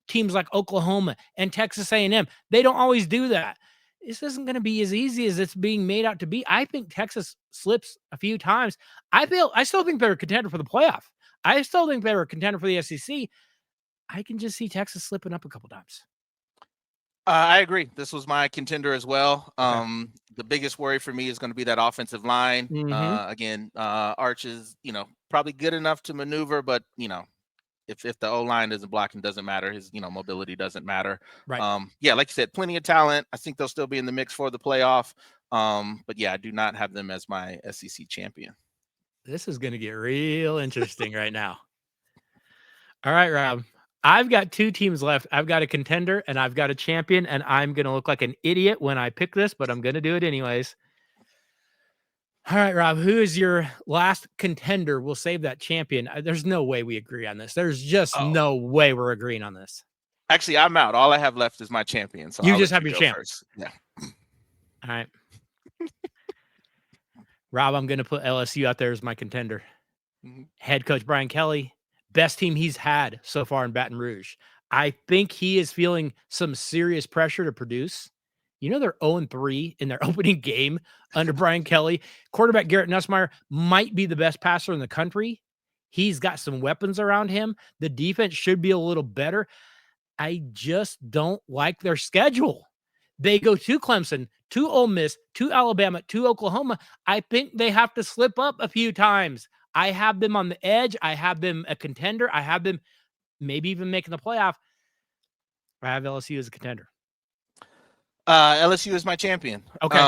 Speaker 1: teams like Oklahoma and Texas A&M. They don't always do that. This isn't going to be as easy as it's being made out to be. I think Texas slips a few times. I still think they're a contender for the playoff. I still think they're a contender for the SEC. I can just see Texas slipping up a couple times.
Speaker 2: I agree. This was my contender as well.
Speaker 1: Okay.
Speaker 2: The biggest worry for me is going to be that offensive line.
Speaker 1: Mm-hmm.
Speaker 2: Again, Arch is, probably good enough to maneuver, but if the O line isn't blocking, doesn't matter. His mobility doesn't matter.
Speaker 1: Right.
Speaker 2: Yeah, like you said, plenty of talent. I think they'll still be in the mix for the playoff. But yeah, I do not have them as my SEC champion.
Speaker 1: This is going to get real interesting right now. All right, Rob. I've got 2 teams left. I've got a contender and I've got a champion, and I'm going to look like an idiot when I pick this, but I'm going to do it anyways. All right, Rob, who is your last contender? We'll save that champion. There's no way we agree on this. There's just
Speaker 2: Oh,
Speaker 1: no way we're agreeing on this.
Speaker 2: actually, I'm out. All I have left is my champion. So
Speaker 1: You
Speaker 2: I'll
Speaker 1: just
Speaker 2: let
Speaker 1: have
Speaker 2: you
Speaker 1: your
Speaker 2: go
Speaker 1: champ.
Speaker 2: first. Yeah.
Speaker 1: All right. Rob, I'm going to put LSU out there as my contender.
Speaker 2: Mm-hmm.
Speaker 1: Head coach Brian Kelly, best team he's had so far in Baton Rouge. I think he is feeling some serious pressure to produce. They're 0-3 in their opening game under Brian Kelly. Quarterback Garrett Nussmeier might be the best passer in the country. He's got some weapons around him. The defense should be a little better. I just don't like their schedule. They go to Clemson, to Ole Miss, to Alabama, to Oklahoma. I think they have to slip up a few times. I have them on the edge. I have them a contender. I have them maybe even making the playoff. I have LSU as a contender.
Speaker 2: LSU is my champion.
Speaker 1: Okay.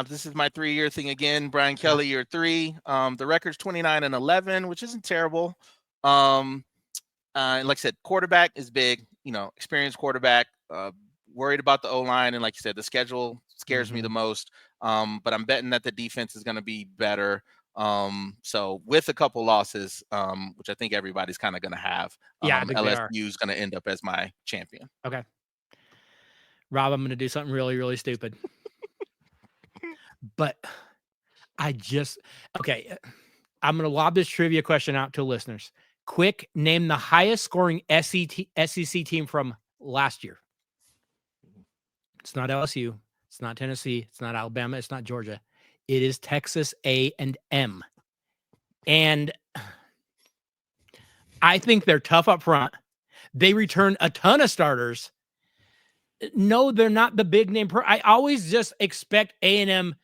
Speaker 2: This is my 3-year thing again. Brian Kelly, year 3. The record's 29-11, which isn't terrible. And like I said, quarterback is big. Experienced quarterback. Worried about the O line, and like you said, the schedule scares me the most. But I'm betting that the defense is going to be better. So with a couple losses, which I think everybody's kind of going to have,
Speaker 1: Yeah, I think they are.
Speaker 2: LSU is going to end up as my champion.
Speaker 1: Okay. Rob, I'm going to do something really, really stupid. But okay. I'm going to lob this trivia question out to listeners. Quick, name the highest scoring SEC team from last year. It's not LSU. It's not Tennessee. It's not Alabama. It's not Georgia. It is Texas A&M. And I think they're tough up front. They return a ton of starters. No, they're not the big name. I always just expect A&M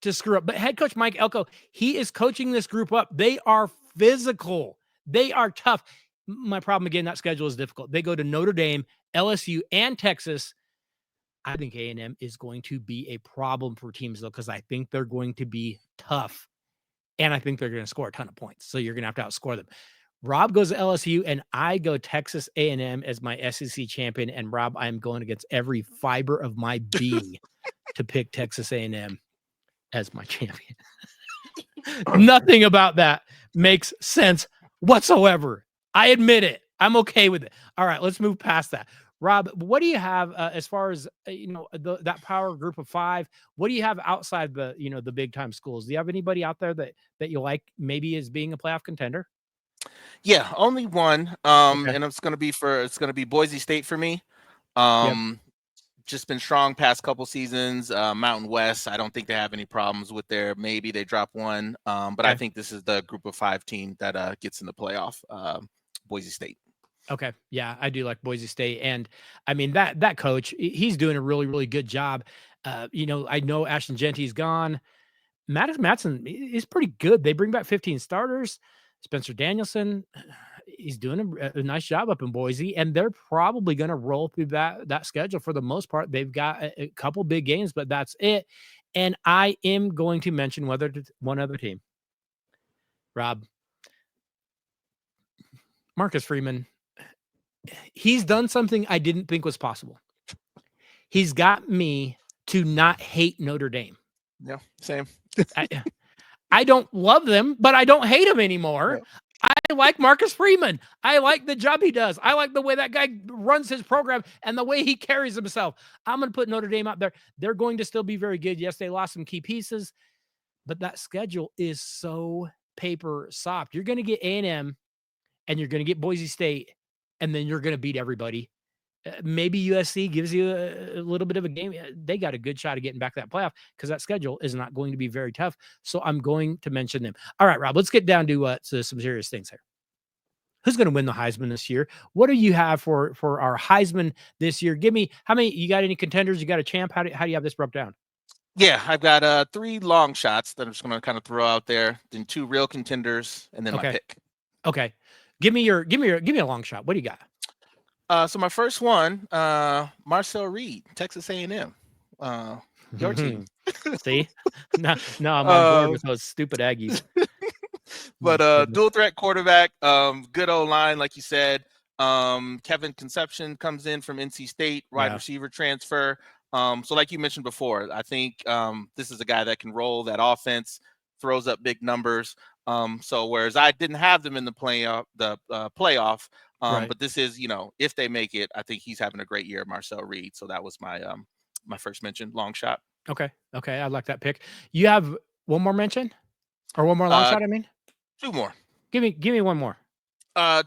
Speaker 1: to screw up. But head coach Mike Elko, he is coaching this group up. They are physical. They are tough. My problem, again, that schedule is difficult. They go to Notre Dame, LSU, and Texas. I think A&M is going to be a problem for teams, though, because I think they're going to be tough. And I think they're going to score a ton of points. So you're going to have to outscore them. Rob goes to LSU, and I go Texas A&M as my SEC champion. And Rob, I'm going against every fiber of my being to pick Texas A&M as my champion. Nothing about that makes sense whatsoever. I admit it. I'm okay with it. All right, let's move past that. Rob, what do you have as far as that power group of 5? What do you have outside the big time schools? Do you have anybody out there that you like maybe as being a playoff contender?
Speaker 2: Yeah, only one.
Speaker 1: Okay.
Speaker 2: And it's gonna be Boise State for me.
Speaker 1: Yep.
Speaker 2: Just been strong past couple seasons. Mountain West, I don't think they have any problems with maybe they drop one. But
Speaker 1: Okay.
Speaker 2: I think this is the group of 5 team that gets in the playoff. Boise State.
Speaker 1: Okay. Yeah, I do like Boise State. And I mean, that coach, he's doing a really, really good job. I know Ashton Genty's gone. Matson is pretty good. They bring back 15 starters. Spencer Danielson, he's doing a nice job up in Boise, and they're probably going to roll through that schedule for the most part. They've got a couple big games, but that's it. And I am going to mention one other team. Rob, Marcus Freeman. He's done something I didn't think was possible. He's got me to not hate Notre Dame.
Speaker 2: Yeah, same.
Speaker 1: I don't love them, but I don't hate him anymore. Yeah. I like Marcus Freeman. I like the job he does. I like the way that guy runs his program and the way he carries himself. I'm going to put Notre Dame out there. They're going to still be very good. Yes, they lost some key pieces, but that schedule is so paper soft. You're going to get A&M and you're going to get Boise State, and then you're going to beat everybody. Maybe USC gives you a little bit of a game. They got a good shot of getting back to that playoff because that schedule is not going to be very tough. So I'm going to mention them. All right, Rob, let's get down to some serious things here. Who's going to win the Heisman this year? What do you have for our Heisman this year? Give me how many. You got any contenders? You got a champ? How do you have this broke down?
Speaker 2: Yeah, I've got 3 long shots that I'm just going to kind of throw out there. Then 2 real contenders, and then my pick.
Speaker 1: Okay, give me a long shot. What do you got?
Speaker 2: So my first one, Marcel Reed, Texas A&M. Your team.
Speaker 1: See? No, I'm on board with those stupid Aggies.
Speaker 2: But dual threat quarterback, good O-line, like you said. Kevin Conception comes in from NC State, wide receiver transfer. So like you mentioned before, I think this is a guy that can roll that offense, throws up big numbers. So whereas I didn't have them in the playoff, but this is, if they make it, I think he's having a great year, Marcel Reed. So that was my my first mention, long shot.
Speaker 1: Okay, I like that pick. You have one more mention, or one more long shot? I mean,
Speaker 2: 2 more.
Speaker 1: Give me one more.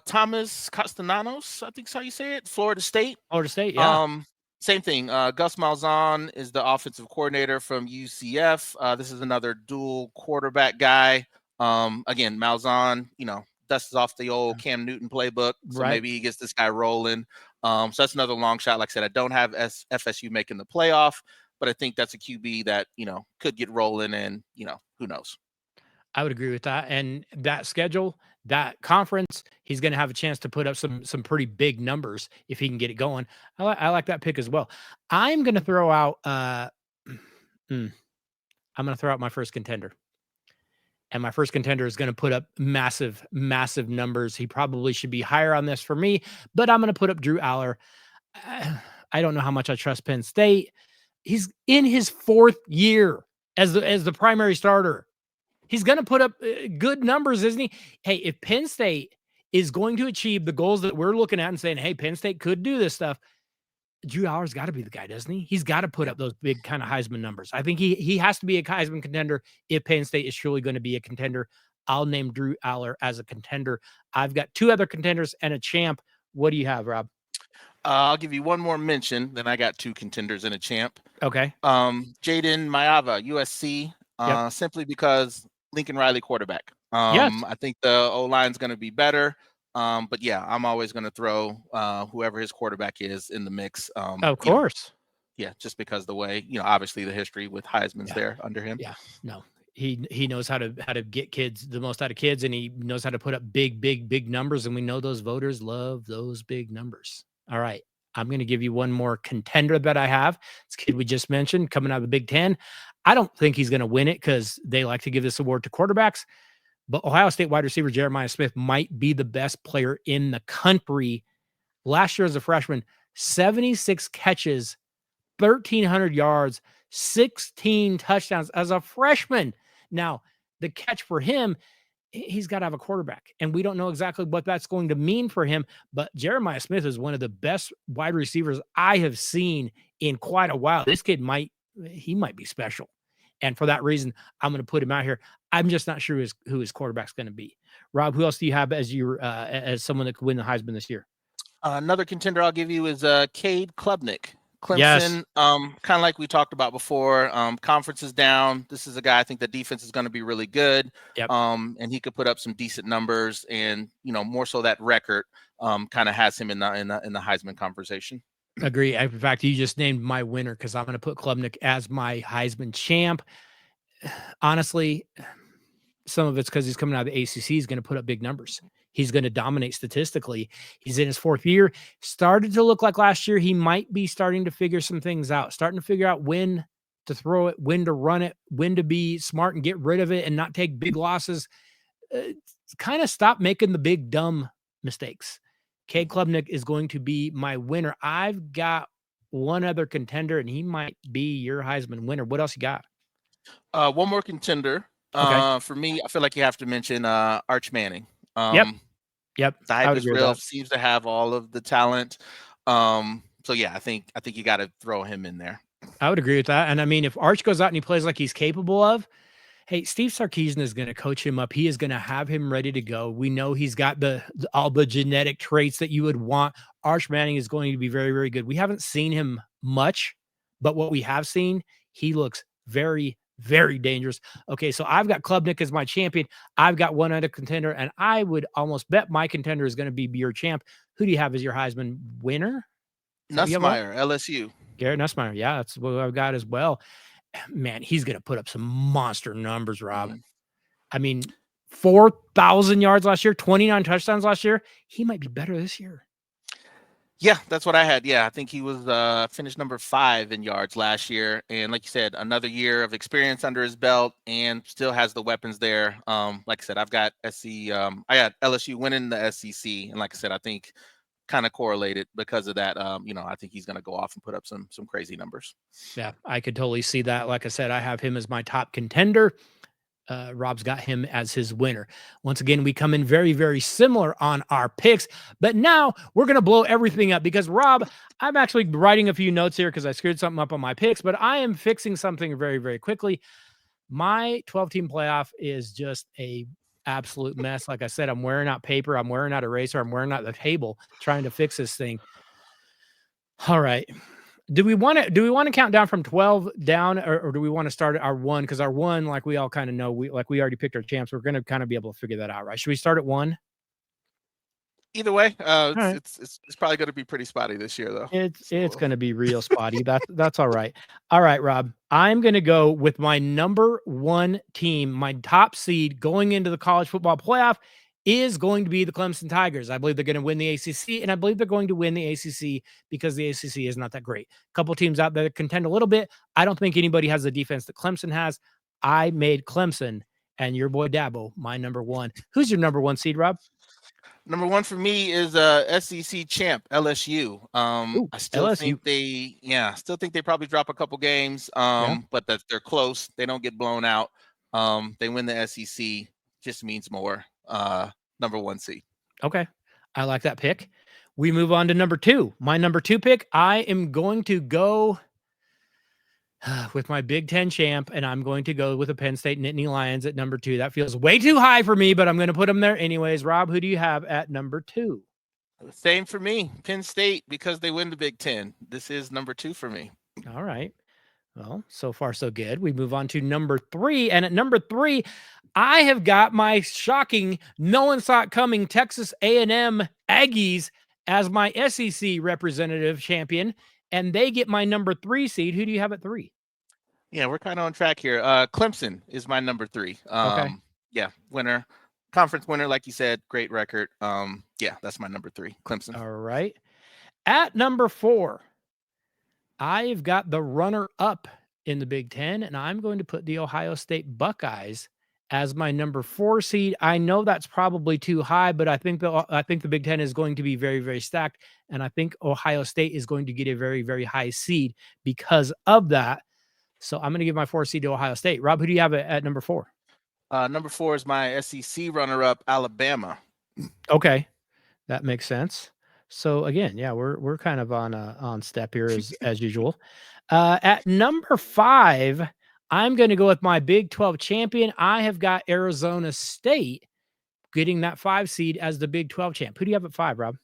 Speaker 2: Thomas Castellanos, I think is how you say it. Florida State.
Speaker 1: Yeah.
Speaker 2: Same thing. Gus Malzahn is the offensive coordinator from UCF. This is another dual quarterback guy. Again, Malzahn, dusts off the old Cam Newton playbook, so maybe he gets this guy rolling. So that's another long shot. Like I said, I don't have FSU making the playoff, but I think that's a QB that could get rolling, and who knows.
Speaker 1: I would agree with that. And that schedule, that conference, he's going to have a chance to put up some pretty big numbers if he can get it going. I like that pick as well. I'm going to throw out I'm going to throw out my first contender. And my first contender is going to put up massive, massive numbers. He probably should be higher on this for me, but I'm going to put up Drew Aller. I don't know how much I trust Penn State. He's in his 4th year as the primary starter. He's going to put up good numbers, isn't he? Hey, if Penn State is going to achieve the goals that we're looking at and saying, hey, Penn State could do this stuff, Drew Aller's got to be the guy, doesn't he? He's got to put
Speaker 2: Yeah.
Speaker 1: up those big kind of Heisman numbers. I think he has to be a Heisman contender if Penn State is truly going to be a contender. I'll name Drew Aller as a contender. I've got 2 other contenders and a champ. What do you have, Rob?
Speaker 2: I'll give you one more mention. Then I got 2 contenders and a champ.
Speaker 1: Okay.
Speaker 2: Jaden Mayava, USC,
Speaker 1: Yep.
Speaker 2: simply because Lincoln Riley quarterback.
Speaker 1: Yes.
Speaker 2: I think the O-line's going to be better. But yeah, I'm always going to throw whoever his quarterback is in the mix.
Speaker 1: Of course.
Speaker 2: Yeah, just because the way, obviously the history with Heisman's there under him.
Speaker 1: Yeah. No. He knows how to get kids the most out of kids, and he knows how to put up big numbers, and we know those voters love those big numbers. All right. I'm going to give you one more contender that I have. This kid we just mentioned coming out of the Big Ten. I don't think he's going to win it because they like to give this award to quarterbacks, but Ohio State wide receiver Jeremiah Smith might be the best player in the country. Last year as a freshman, 76 catches, 1,300 yards, 16 touchdowns as a freshman. Now, the catch for him, he's got to have a quarterback, and we don't know exactly what that's going to mean for him, but Jeremiah Smith is one of the best wide receivers I have seen in quite a while. This kid might be special. And for that reason, I'm going to put him out here. I'm just not sure who his quarterback's going to be. Rob, who else do you have as as someone that could win the Heisman this year?
Speaker 2: Another contender I'll give you is Cade Klubnik. Clemson,
Speaker 1: Yes.
Speaker 2: kind of like we talked about before, conference is down. This is a guy I think the defense is going to be really good.
Speaker 1: Yep.
Speaker 2: And he could put up some decent numbers, and more so that record kind of has him in the Heisman conversation.
Speaker 1: Agree. In fact, you just named my winner because I'm going to put Klubnik as my Heisman champ. Honestly, some of it's because he's coming out of the ACC. He's going to put up big numbers. He's going to dominate statistically. He's in his 4th year. Started to look like last year he might be starting to figure some things out, starting to figure out when to throw it, when to run it, when to be smart and get rid of it and not take big losses. Kind of stop making the big dumb mistakes. Cade Klubnik is going to be my winner. I've got one other contender, and he might be your Heisman winner. What else you got?
Speaker 2: One more contender.
Speaker 1: Okay.
Speaker 2: For me, I feel like you have to mention Arch Manning.
Speaker 1: Yep.
Speaker 2: The hype is real. Seems to have all of the talent. So yeah, I think you got to throw him in there.
Speaker 1: I would agree with that. And I mean, if Arch goes out and he plays like he's capable of, hey, Steve Sarkisian is going to coach him up. He is going to have him ready to go. We know he's got all the genetic traits that you would want. Arch Manning is going to be very, very good. We haven't seen him much, but what we have seen, he looks very, very dangerous. Okay, so I've got Klubnik as my champion. I've got one other contender, and I would almost bet my contender is going to be your champ. Who do you have as your Heisman winner?
Speaker 2: Nussmeier, LSU.
Speaker 1: Garrett Nussmeier. Yeah, that's what I've got as well. Man, he's going to put up some monster numbers, Rob. I mean, 4,000 yards last year, 29 touchdowns last year. He might be better this year.
Speaker 2: Yeah, that's what I had. Yeah, I think he was finished number 5 in yards last year. And like you said, another year of experience under his belt and still has the weapons there. Like I said, I've got I got LSU winning the SEC. And like I said, I think kind of correlated because of that. I think he's going to go off and put up some crazy numbers.
Speaker 1: Yeah, I could totally see that. Like I said, I have him as my top contender. Rob's got him as his winner. Once again, we come in very, very similar on our picks, but now we're going to blow everything up because Rob, I'm actually writing a few notes here because I screwed something up on my picks, but I am fixing something very, very quickly. My 12-team playoff is just a absolute mess. Like I said, I'm wearing out paper. I'm wearing out eraser. I'm wearing out the table trying to fix this thing. All right. Do we want to count down from 12 down or do we want to start at our 1? Because our 1, like we all kind of know, we already picked our champs. We're going to kind of be able to figure that out, right? Should we start at 1?
Speaker 2: Either way,
Speaker 1: right.
Speaker 2: it's probably going to be pretty spotty this year, though.
Speaker 1: It's going to be real spotty. That's all right. All right, Rob. I'm going to go with my number 1 team, my top seed going into the college football playoff is going to be the Clemson Tigers. I believe they're going to win the ACC, and I believe they're going to win the ACC because the ACC is not that great. A couple teams out there that contend a little bit. I don't think anybody has the defense that Clemson has. I made Clemson and your boy Dabo my number 1. Who's your number 1 seed, Rob?
Speaker 2: Number one for me is SEC champ LSU.
Speaker 1: Ooh,
Speaker 2: I still
Speaker 1: LSU.
Speaker 2: think still think they probably drop a couple games.
Speaker 1: Yeah.
Speaker 2: But that they're close. They don't get blown out. They win the SEC. Just means more. Number one seed.
Speaker 1: Okay. I like that pick. We move on to number 2. My number 2 pick, I am going to go with my Big Ten champ, and I'm going to go with the Penn State Nittany Lions at number 2. That feels way too high for me, but I'm going to put them there anyways. Rob, who do you have at number 2?
Speaker 2: Same for me. Penn State, because they win the Big Ten. This is number 2 for me.
Speaker 1: All right. Well, so far so good. We move on to number 3, and at number 3, I have got my shocking, no one saw it coming Texas A&M Aggies as my SEC representative champion, and they get my number 3 seed. Who do you have at 3?
Speaker 2: Yeah, we're kind of on track here. Clemson is my number 3.
Speaker 1: Okay.
Speaker 2: Yeah, winner, conference winner, like you said, great record. Yeah, that's my number 3, Clemson.
Speaker 1: All right. At number 4, I've got the runner-up in the Big Ten, and I'm going to put the Ohio State Buckeyes as my number 4 seed. I know that's probably too high, but I think the Big Ten is going to be very, very stacked, and I think Ohio State is going to get a very, very high seed because of that. So I'm going to give my 4 seed to Ohio State. Rob, who do you have at number 4?
Speaker 2: Number 4 is my SEC runner-up, Alabama.
Speaker 1: Okay, that makes sense. So again, yeah, we're kind of on step here as usual. At number 5, I'm going to go with my Big 12 champion. I have got Arizona State getting that 5 seed as the Big 12 champ. Who do you have at 5, Rob?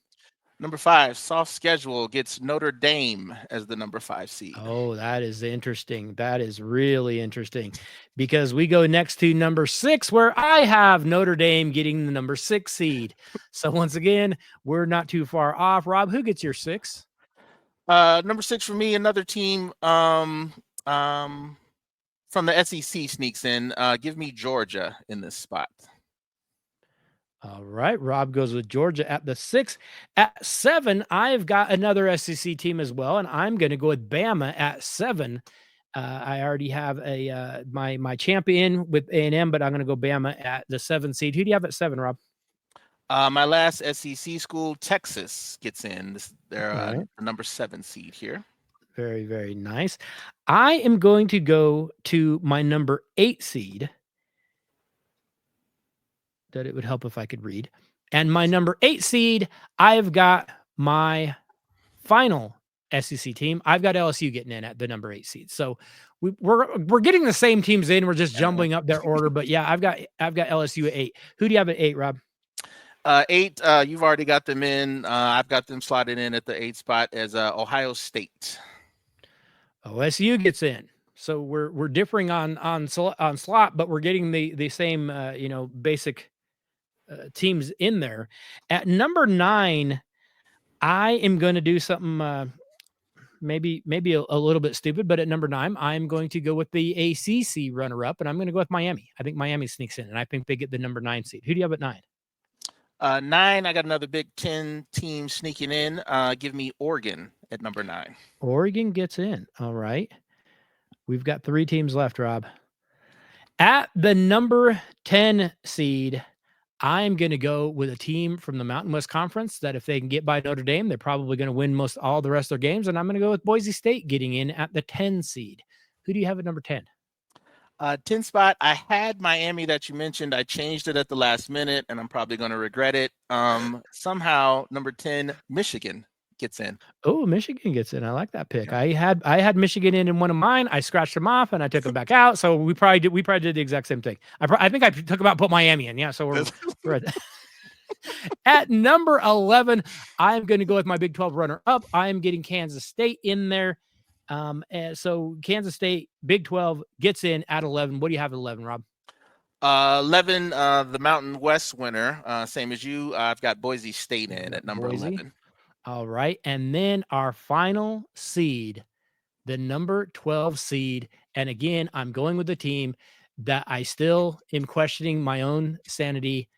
Speaker 2: Number 5, soft schedule, gets Notre Dame as the number 5 seed.
Speaker 1: Oh, that is interesting. That is really interesting because we go next to number 6, where I have Notre Dame getting the number 6 seed. So once again, we're not too far off. Rob, who gets your 6?
Speaker 2: Number 6 for me, another team from the SEC sneaks in. Give me Georgia in this spot.
Speaker 1: All right. Rob goes with Georgia at the 6. At 7, I've got another SEC team as well, and I'm going to go with Bama at 7. I already have my champion with A&M, but I'm going to go Bama at the 7 seed. Who do you have at 7, Rob?
Speaker 2: My last SEC school, Texas, gets in. They're
Speaker 1: right.
Speaker 2: the number 7 seed here.
Speaker 1: Very, very nice. I am going to go to my number 8 seed. That it would help if I could read. And my number 8 seed, I've got my final SEC team. I've got LSU getting in at the number 8 seed. So we're getting the same teams in. We're just jumbling up their order. But yeah, I've got LSU at 8. Who do you have at 8, Rob?
Speaker 2: 8, you've already got them in. I've got them slotted in at the 8 spot as Ohio State.
Speaker 1: OSU gets in. So we're differing on slot, but we're getting the same basic teams in there. At number 9, I am going to do something maybe a little bit stupid, but at number 9, I'm going to go with the ACC runner-up, and I'm going to go with Miami. I think Miami sneaks in, and I think they get the number 9 seed. Who do you have at 9?
Speaker 2: 9, I got another Big 10 team sneaking in. Give me Oregon at number 9.
Speaker 1: Oregon gets in. All right. We've got 3 teams left, Rob. At the number 10 seed, I'm going to go with a team from the Mountain West Conference that if they can get by Notre Dame, they're probably going to win most all the rest of their games. And I'm going to go with Boise State getting in at the 10 seed. Who do you have at number 10?
Speaker 2: 10 spot, I had Miami that you mentioned. I changed it at the last minute, and I'm probably going to regret it. Somehow, number 10, Michigan gets in.
Speaker 1: Oh, Michigan gets in. I like that pick. Yeah. I had Michigan in one of mine. I scratched them off and I took them back out. So we probably did the exact same thing. I think I took them out, put Miami in. Yeah. So we're at number 11. I'm going to go with my Big 12 runner up. I'm getting Kansas State in there. And so Kansas State Big 12 gets in at 11. What do you have at 11, Rob?
Speaker 2: 11, the Mountain West winner, same as you. I've got Boise State in at number 11.
Speaker 1: All right. And then our final seed, the number 12 seed. And again, I'm going with the team that I still am questioning my own sanity.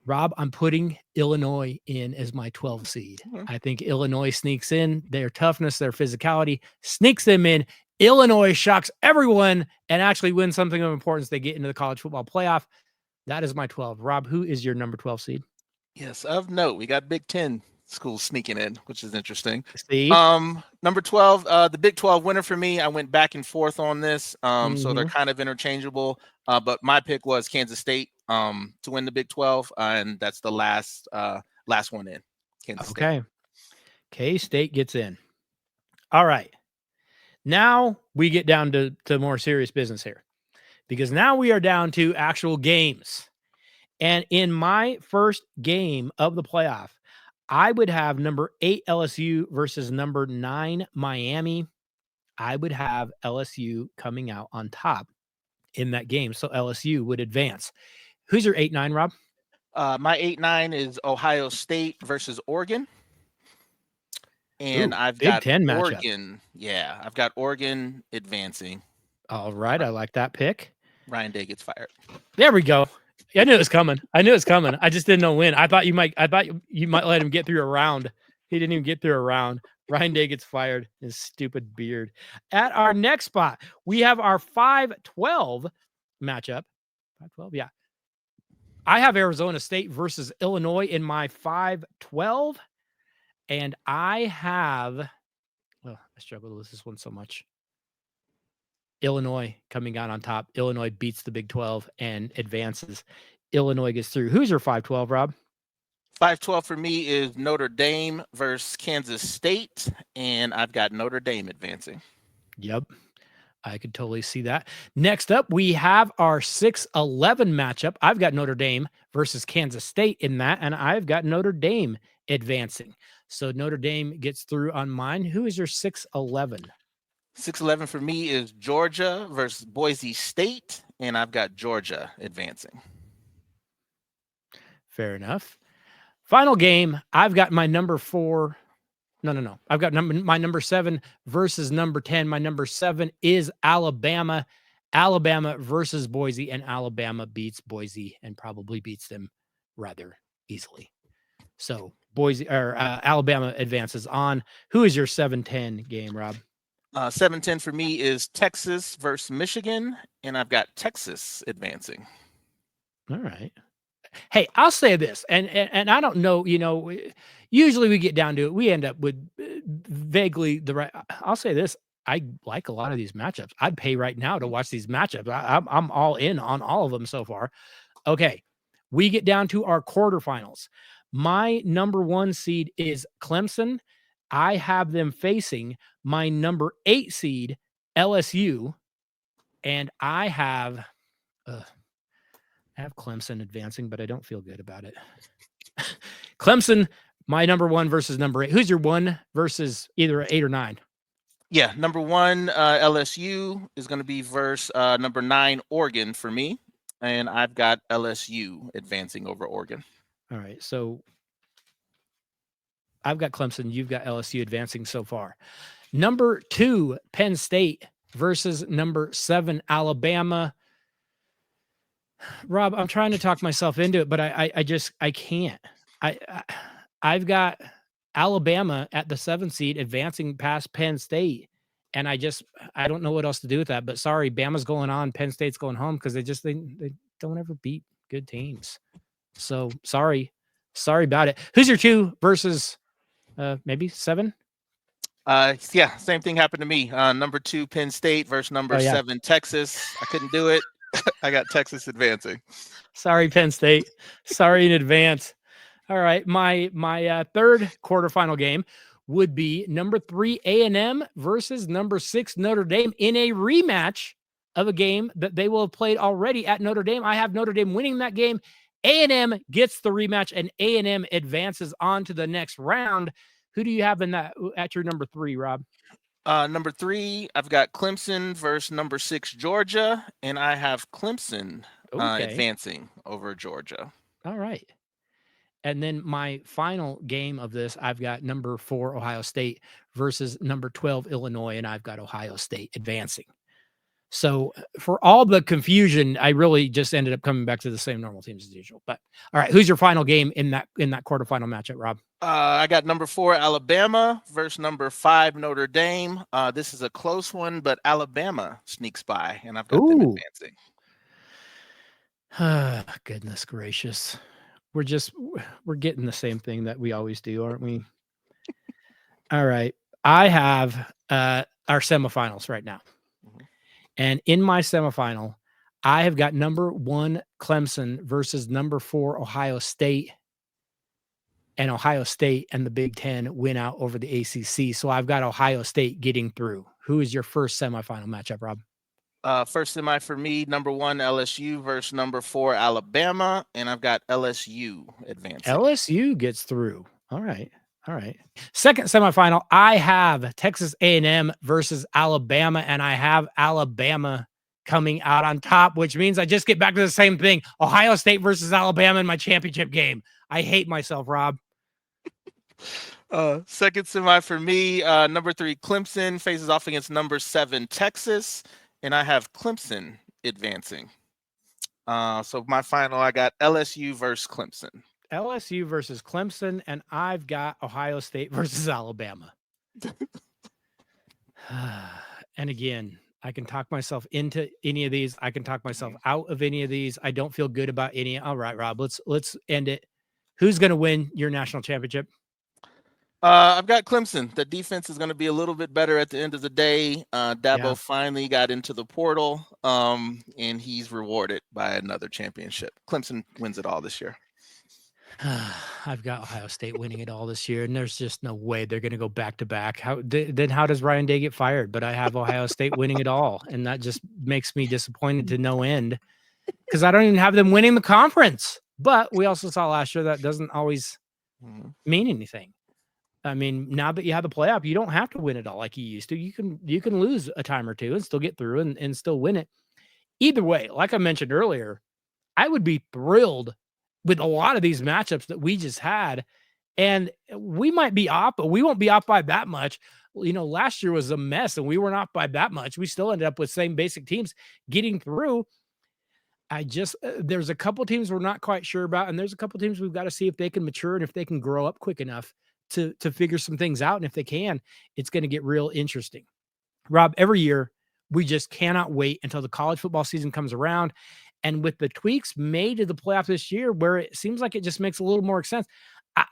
Speaker 1: Rob, I'm putting Illinois in as my 12 seed. I think Illinois sneaks in. Their toughness, their physicality sneaks them in. Illinois shocks everyone and actually wins something of importance. They get into the college football playoff. That is my 12. Rob, who is your number 12 seed?
Speaker 2: Yes, of note, we got Big Ten schools sneaking in, which is interesting.
Speaker 1: See?
Speaker 2: Number 12, the Big 12 winner for me. I went back and forth on this, so they're
Speaker 1: Mhm.
Speaker 2: kind of interchangeable. But my pick was Kansas State to win the Big 12, and that's the last one in. Kansas State.
Speaker 1: Okay. K-State gets in. All right. Now we get down to more serious business here because now we are down to actual games. And in my first game of the playoff, I would have number 8 LSU versus number 9 Miami. I would have LSU coming out on top in that game. So LSU would advance. Who's your 8-9, Rob?
Speaker 2: My 8-9 is Ohio State versus Oregon. And
Speaker 1: Ooh,
Speaker 2: I've
Speaker 1: Big
Speaker 2: got
Speaker 1: Ten matchup.
Speaker 2: Oregon. Yeah, I've got Oregon advancing.
Speaker 1: All right. I like that pick.
Speaker 2: Ryan Day gets fired.
Speaker 1: There we go. I knew it was coming. I just didn't know when. I thought you might let him get through a round. He didn't even get through a round. Ryan Day gets fired. His stupid beard. At our next spot, we have our 5-12 matchup. 5-12, yeah. I have Arizona State versus Illinois in my 5-12. And I have, I struggle with this one so much. Illinois coming out on top. Illinois beats the Big 12 and advances. Illinois gets through. Who's your 5-12, Rob?
Speaker 2: 5-12 for me is Notre Dame versus Kansas State, and I've got Notre Dame advancing.
Speaker 1: Yep. I could totally see that. Next up, we have our 6-11 matchup. I've got Notre Dame versus Kansas State in that, and I've got Notre Dame advancing. So Notre Dame gets through on mine. Who is your 6-11?
Speaker 2: 6-11 for me is Georgia versus Boise State, and I've got Georgia advancing.
Speaker 1: Fair enough. Final game, I've got my number 4. No. I've got my number 7 versus number 10. My number 7 is Alabama. Alabama versus Boise, and Alabama beats Boise and probably beats them rather easily. So Boise or Alabama advances on. Who is your 7-10 game, Rob?
Speaker 2: 7-10 for me is Texas versus Michigan, and I've got Texas advancing.
Speaker 1: All right. Hey, I'll say this, and I don't know, usually we get down to it, we end up with vaguely the right. I'll say this, I like a lot of these matchups. I'd pay right now to watch these matchups. I'm all in on all of them so far. Okay, we get down to our quarterfinals. My number 1 seed is Clemson. I have them facing my number 8 seed, LSU, and I have Clemson advancing, but I don't feel good about it. Clemson, my number 1 versus number 8. Who's your 1 versus either 8 or 9?
Speaker 2: Yeah, number 1 LSU is going to be versus number 9 Oregon for me, and I've got LSU advancing over Oregon.
Speaker 1: All right, so I've got Clemson. You've got LSU advancing so far. Number 2, Penn State versus number 7, Alabama. Rob, I'm trying to talk myself into it, but I can't. I've got Alabama at the 7th seed advancing past Penn State. And I don't know what else to do with that. But sorry, Bama's going on, Penn State's going home because they don't ever beat good teams. So sorry about it. Who's your 2 versus maybe 7?
Speaker 2: Yeah, same thing happened to me. Number 2 Penn State versus number 7 Texas. I couldn't do it. I got Texas advancing.
Speaker 1: Sorry, Penn State. Sorry in advance. All right, my 3rd quarterfinal game would be number 3 A&M versus number 6 Notre Dame in a rematch of a game that they will have played already at Notre Dame. I have Notre Dame winning that game. A&M gets the rematch, and A&M advances on to the next round. Who do you have in that at your number 3, Rob?
Speaker 2: Number 3, I've got Clemson versus number 6 Georgia, and I have Clemson advancing over Georgia.
Speaker 1: All right. And then my final game of this, I've got number 4 Ohio State versus number 12 Illinois, and I've got Ohio State advancing. So for all the confusion, I really just ended up coming back to the same normal teams as usual. But all right, who's your final game in that quarterfinal matchup, Rob?
Speaker 2: I got number 4 Alabama versus number 5 Notre Dame. This is a close one, but Alabama sneaks by, and I've got them advancing.
Speaker 1: Goodness gracious. we're getting the same thing that we always do, aren't we? All right. I have our semifinals right now.
Speaker 2: Mhm.
Speaker 1: And in my semifinal, I have got number 1 Clemson versus number 4 Ohio State. And Ohio State and the Big Ten win out over the ACC. So I've got Ohio State getting through. Who is your first semifinal matchup, Rob?
Speaker 2: First semi for me, number 1 LSU versus number 4 Alabama, and I've got LSU advancing.
Speaker 1: LSU gets through. All right. All right. Second semifinal, I have Texas A&M versus Alabama, and I have Alabama coming out on top, which means I just get back to the same thing. Ohio State versus Alabama in my championship game. I hate myself, Rob.
Speaker 2: Second semi for me, number 3 Clemson faces off against number 7 Texas, and I have Clemson advancing. So my final, I got LSU versus Clemson.
Speaker 1: LSU versus Clemson, and I've got Ohio State versus Alabama. And again, I can talk myself into any of these. I can talk myself out of any of these. I don't feel good about any. All right, Rob, let's end it. Who's going to win your national championship?
Speaker 2: I've got Clemson. The defense is going to be a little bit better at the end of the day. Dabo finally got into the portal, and he's rewarded by another championship. Clemson wins it all this year.
Speaker 1: I've got Ohio State winning it all this year, and there's just no way they're going to go back to back. Then how does Ryan Day get fired? But I have Ohio State winning it all, and that just makes me disappointed to no end because I don't even have them winning the conference. But we also saw last year that doesn't always mean anything. I mean, now that you have the playoff, you don't have to win it all like you used to. You can lose a time or two and still get through and still win it. Either way, like I mentioned earlier, I would be thrilled with a lot of these matchups that we just had. And we might be off, but we won't be off by that much. You know, last year was a mess and we weren't off by that much. We still ended up with same basic teams getting through. I just, there's a couple teams we're not quite sure about. And there's a couple teams we've got to see if they can mature and if they can grow up quick enough to figure some things out. And if they can, it's going to get real interesting. Rob, every year, we just cannot wait until the college football season comes around. And with the tweaks made to the playoff this year, where it seems like it just makes a little more sense,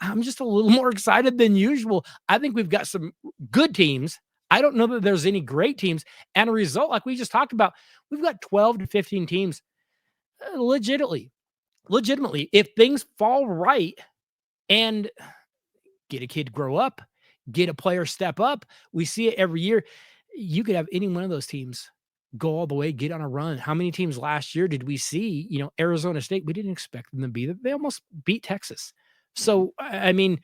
Speaker 1: I'm just a little more excited than usual. I think we've got some good teams. I don't know that there's any great teams. And a result, like we just talked about, we've got 12 to 15 teams legitimately, if things fall right and get a kid grow up, get a player step up, we see it every year. You could have any one of those teams go all the way, get on a run. How many teams last year did we see? You know, Arizona State, we didn't expect them to be there. They almost beat Texas. So, I mean,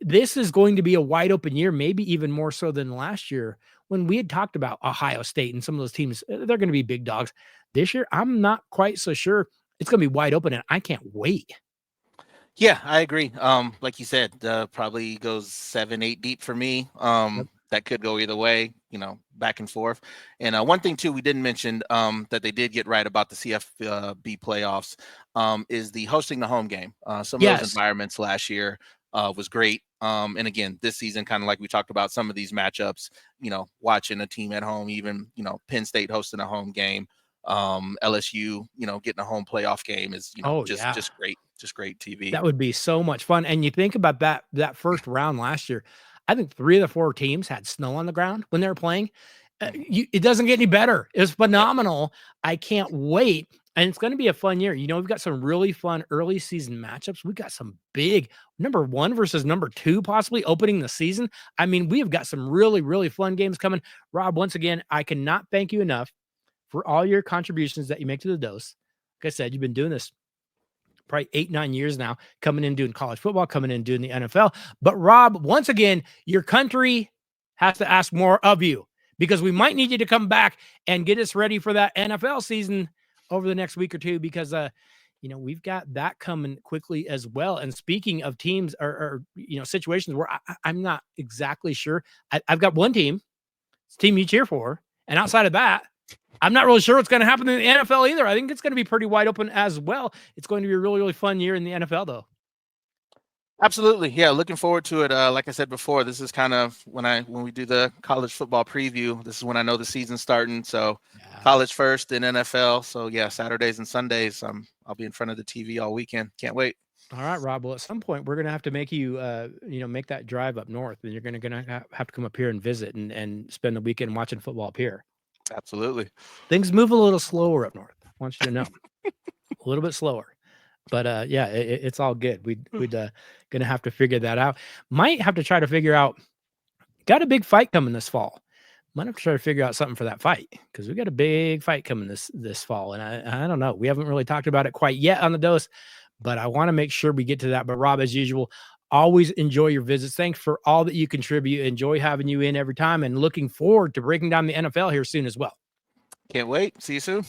Speaker 1: this is going to be a wide open year, maybe even more so than last year when we had talked about Ohio State and some of those teams. They're going to be big dogs. This year, I'm not quite so sure. It's going to be wide open, and I can't wait.
Speaker 2: Yeah, I agree. Like you said, probably goes 7-8 deep for me. That could go either way, you know, back and forth. And one thing too, we didn't mention that they did get right about the CFB playoffs is the hosting the home game. Some of those environments last year was great. And again, this season, kind of like we talked about some of these matchups, you know, watching a team at home, even, you know, Penn State hosting a home game, LSU, you know, getting a home playoff game is, you know, just great TV.
Speaker 1: That would be so much fun. And you think about that first round last year, I think 3 of the 4 teams had snow on the ground when they were playing. It doesn't get any better. It's phenomenal. I can't wait. And it's going to be a fun year. You know, we've got some really fun early season matchups. We've got some big number 1 versus number 2, possibly opening the season. I mean, we've got some really, really fun games coming. Rob, once again, I cannot thank you enough for all your contributions that you make to the Dose. Like I said, you've been doing this probably 8-9 years now, coming in doing college football, coming in doing the NFL. But Rob, once again, your country has to ask more of you because we might need you to come back and get us ready for that NFL season over the next week or two because you know, we've got that coming quickly as well. And speaking of teams or you know, situations where I'm not exactly sure, I've got one team, it's a team you cheer for, and outside of that, I'm not really sure what's going to happen in the NFL either. I think it's going to be pretty wide open as well. It's going to be a really, really fun year in the NFL, though.
Speaker 2: Absolutely. Yeah. Looking forward to it. Like I said before, this is kind of when we do the college football preview, this is when I know the season's starting. So college first, then NFL. So yeah, Saturdays and Sundays, I'll be in front of the TV all weekend. Can't wait.
Speaker 1: All right, Rob. Well, at some point we're gonna have to make you, make that drive up north, and you're gonna have to come up here and visit and spend the weekend watching football up here.
Speaker 2: Absolutely.
Speaker 1: Things move a little slower up north. I want you to know, a little bit slower. But yeah, it's all good. We'd gonna have to figure that out. Might have to try to figure out. Got a big fight coming this fall. Might have to try to figure out something for that fight because we got a big fight coming this fall, and I don't know. We haven't really talked about it quite yet on the dose, but I want to make sure we get to that. But Rob, as usual, always enjoy your visits. Thanks for all that you contribute. Enjoy having you in every time, and looking forward to breaking down the NFL here soon as well.
Speaker 2: Can't wait. See you soon.